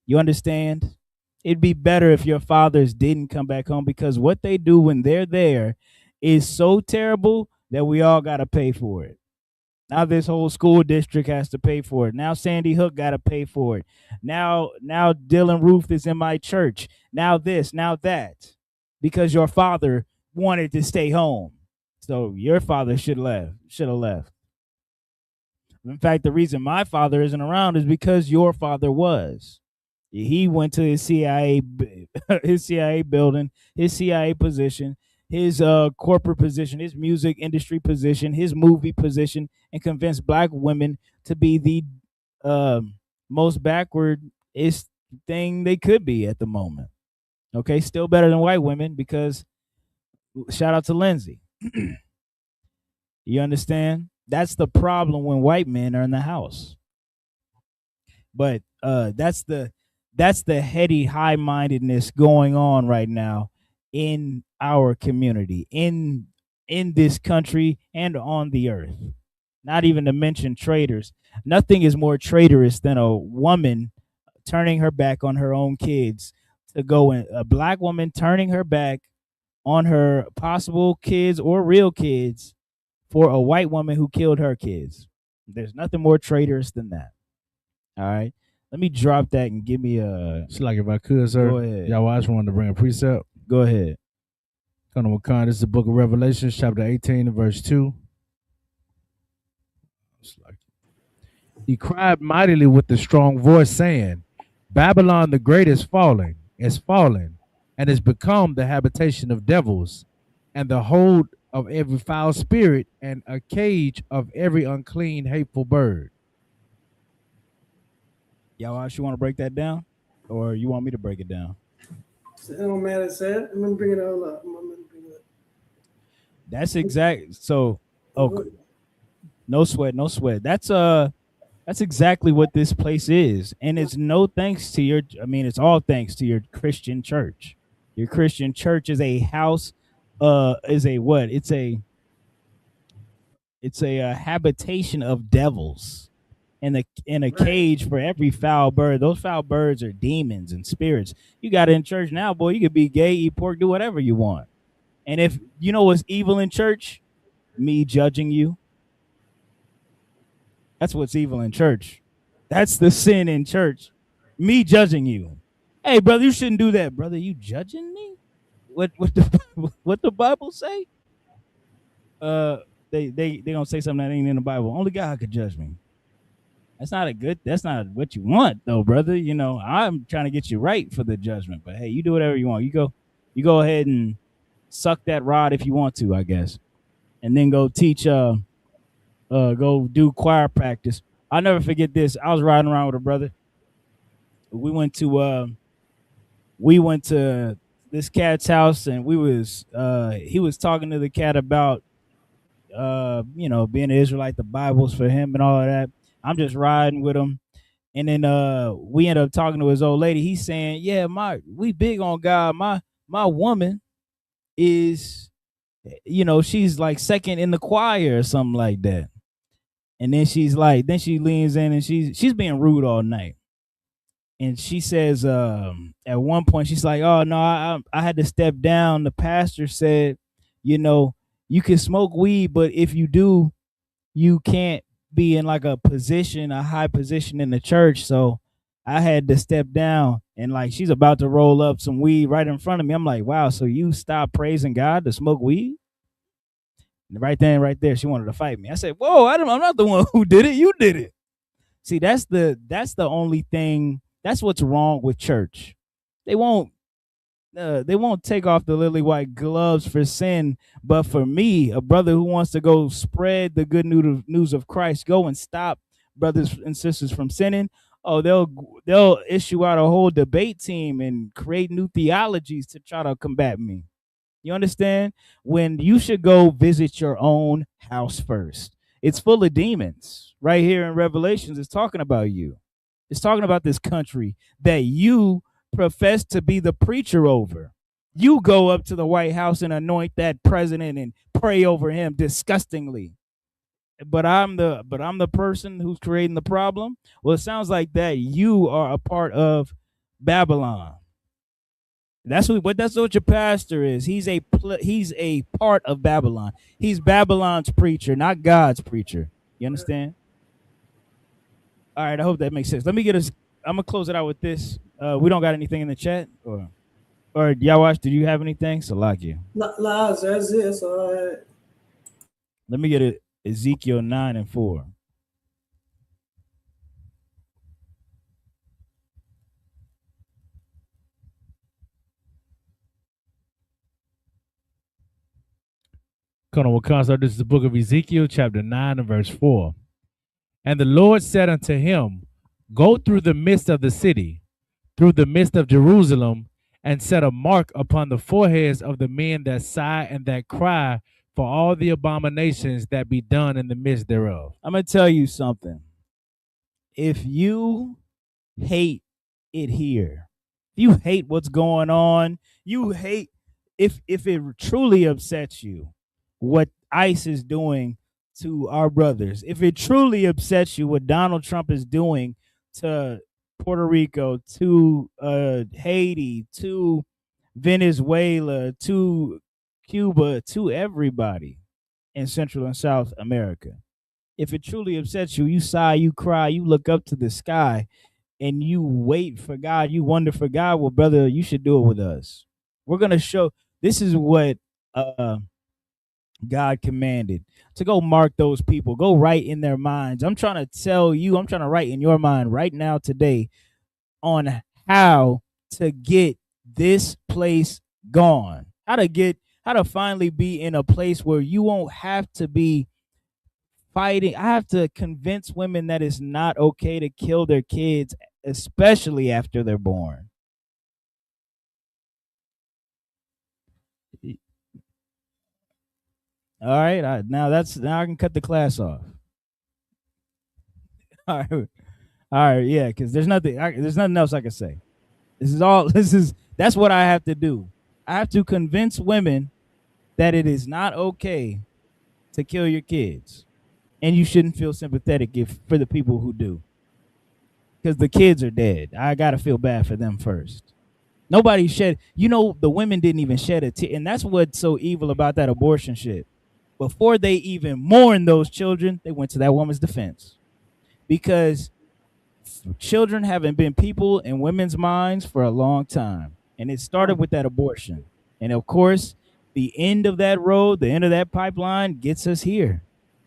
You understand? It'd be better if your fathers didn't come back home because what they do when they're there is so terrible that we all got to pay for it. Now this whole school district has to pay for it. Now Sandy Hook got to pay for it. Now Dylan Roof is in my church. Now this, now that, because your father wanted to stay home. So your father should have left. In fact, the reason my father isn't around is because your father was. He went to his CIA building, his CIA position, his corporate position, his music industry position, his movie position, and convinced black women to be the most backwardest thing they could be at the moment. Okay, still better than white women because shout out to Lindsay. You understand? That's the problem when white men are in the house. But that's the heady high-mindedness going on right now in our community, in this country and on the earth. Not even to mention traitors. Nothing is more traitorous than a woman turning her back on her own kids to go in, a black woman turning her back on her possible kids or real kids for a white woman who killed her kids. There's nothing more traitorous than that. All right. Let me drop that and give me a. It's like if I could, sir. Go ahead. Y'all, I just wanted to bring a precept. Go ahead. Come on, Wakan. This is the book of Revelation, chapter 18, verse 2. He cried mightily with a strong voice, saying, Babylon the great is fallen, and is become the habitation of devils, and the hold of every foul spirit, and a cage of every unclean, hateful bird. Y'all, you want to break that down? Or you want me to break it down? It don't matter, sir. I'm going to bring it all up. That's exact. So, no sweat. That's exactly what this place is. And it's no thanks to your, it's all thanks to your Christian church. Your Christian church is a house, is a what? It's a habitation of devils. In a cage for every foul bird. Those foul birds are demons and spirits. You got it in church now, boy. You could be gay, eat pork, do whatever you want. And if you know what's evil in church, me judging you. That's what's evil in church. That's the sin in church. Me judging you. Hey, brother, you shouldn't do that, brother. You judging me? What the Bible say? They gonna say something that ain't in the Bible. Only God could judge me. That's not what you want though, brother. You know, I'm trying to get you right for the judgment, but hey, you do whatever you want. You go ahead and suck that rod if you want to, I guess. And then go teach, go do choir practice. I'll never forget this. I was riding around with a brother. We went to this cat's house and he was talking to the cat about, being an Israelite, the Bible's for him and all of that. I'm just riding with him. And then we end up talking to his old lady. He's saying, yeah, we big on God. My woman is, she's like second in the choir or something like that. And then she's like, then she leans in and she's being rude all night. And she says, at one point, she's like, "Oh no, I had to step down. The pastor said, you know, you can smoke weed, but if you do, you can't be in like a high position in the church. So I had to step down." And like she's about to roll up some weed right in front of me. I'm like, wow, so you stopped praising God to smoke weed? And right then, right there, she wanted to fight me. I said, whoa, I'm not the one who did it. You did it. See, that's the only thing. That's what's wrong with church. They won't take off the lily white gloves for sin, but for me, a brother who wants to go spread the good news of Christ, go and stop brothers and sisters from sinning. Oh, they'll issue out a whole debate team and create new theologies to try to combat me. You understand? When you should go visit your own house first. It's full of demons. Right here in Revelations, it's talking about you. It's talking about this country that you profess to be the preacher over. You go up to the White House and anoint that president and pray over him disgustingly. But I'm the person who's creating the problem. Well, it sounds like that you are a part of Babylon. That's what your pastor is. He's a part of Babylon. He's Babylon's preacher, not God's preacher. You understand? All right, I hope that makes sense. Let me I'm gonna close it out with this. We don't got anything in the chat, or y'all watch? Do you have anything? Salakia. Lies, that's it. That's all right. Let me get Ezekiel 9:4. Colonel Wakasa, this is the book of Ezekiel, chapter 9 and verse 4. And the Lord said unto him, go through the midst of the city, through the midst of Jerusalem, and set a mark upon the foreheads of the men that sigh and that cry for all the abominations that be done in the midst thereof. I'm going to tell you something. If you hate it here, if you hate what's going on, you hate, if it truly upsets you, what ICE is doing to our brothers, if it truly upsets you what Donald Trump is doing to Puerto Rico, to Haiti, to Venezuela, to Cuba, to everybody in Central and South America, if it truly upsets you, you sigh, you cry, you look up to the sky, and you wait for God, you wonder for God, well, brother, you should do it with us. We're going to show, this is what God commanded, to go mark those people, go write in their minds. I'm trying to tell you, I'm trying to write in your mind right now today on how to get this place gone, how to finally be in a place where you won't have to be fighting. I have to convince women that it's not okay to kill their kids, especially after they're born. All right, now I can cut the class off. All right, yeah, because there's nothing else I can say. That's what I have to do. I have to convince women that it is not okay to kill your kids, and you shouldn't feel sympathetic for the people who do, because the kids are dead. I gotta feel bad for them first. Nobody shed, the women didn't even shed a tear, and that's what's so evil about that abortion shit. Before they even mourned those children, they went to that woman's defense, because children haven't been people in women's minds for a long time, and it started with that abortion. And of course, the end of that road, the end of that pipeline gets us here,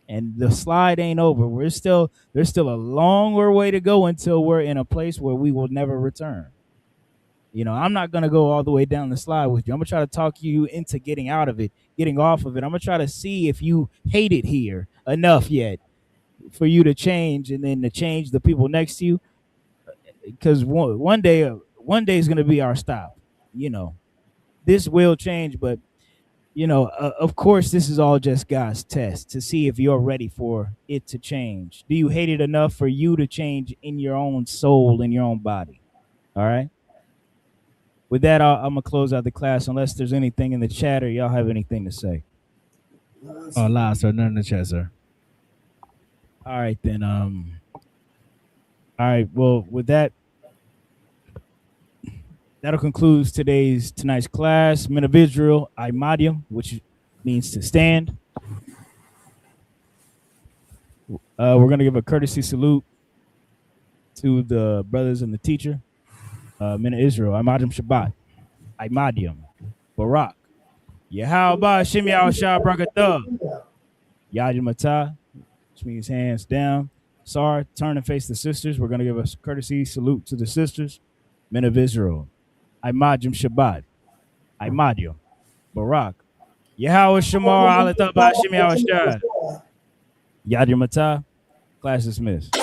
and the slide ain't over. There's still a longer way to go until we're in a place where we will never return. I'm not going to go all the way down the slide with you. I'm going to try to talk you into getting out of it, getting off of it. I'm going to try to see if you hate it here enough yet for you to change, and then to change the people next to you. Because one day is going to be our stop. This will change, but, of course, this is all just God's test to see if you're ready for it to change. Do you hate it enough for you to change in your own soul, in your own body? All right. With that, I'm going to close out the class unless there's anything in the chat or y'all have anything to say. Live, sir. None in the chat, sir. All right, then. All right. Well, with that, that'll conclude tonight's class. Men of Israel, Imadium, which means to stand. We're gonna give a courtesy salute to the brothers and the teacher. Men of Israel, Imadium Shabbat, Imadium, Barak, Yahweh Shem Yahushua Brakatah, Yad Matah, which means hands down. Sar, turn and face the sisters. We're going to give a courtesy salute to the sisters. Men of Israel, Imadium Shabbat, Imadium, Barak, Yahweh Shamar, Alatah Shem Yahushua, Yad Matah. Class dismissed.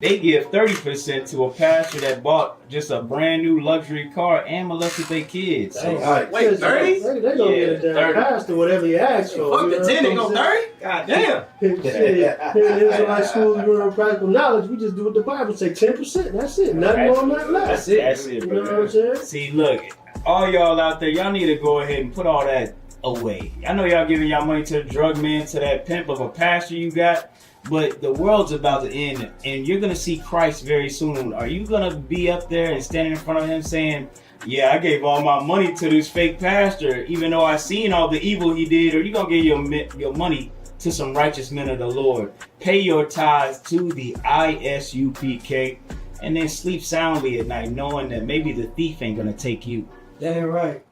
They give 30% to a pastor that bought just a brand new luxury car and molested their kids. So, Wait, 30? They're gonna get a damn pastor, whatever you ask for. Fuck the 10, they go 30? God damn. Here in the Israelite School of Universal Practical Knowledge, we just do what the Bible say, 10%. That's it. Nothing more, nothing less. That's it, You bro. know what I'm saying? See, look, all y'all out there, y'all need to go ahead and put all that away. I know y'all giving y'all money to the drug man, to that pimp of a pastor you got, but the world's about to end, and you're going to see Christ very soon. Are you going to be up there and standing in front of him saying, yeah, I gave all my money to this fake pastor, even though I seen all the evil he did? Or you going to give your money to some righteous men of the Lord? Pay your tithes to the ISUPK, and then sleep soundly at night knowing that maybe the thief ain't going to take you. Damn right.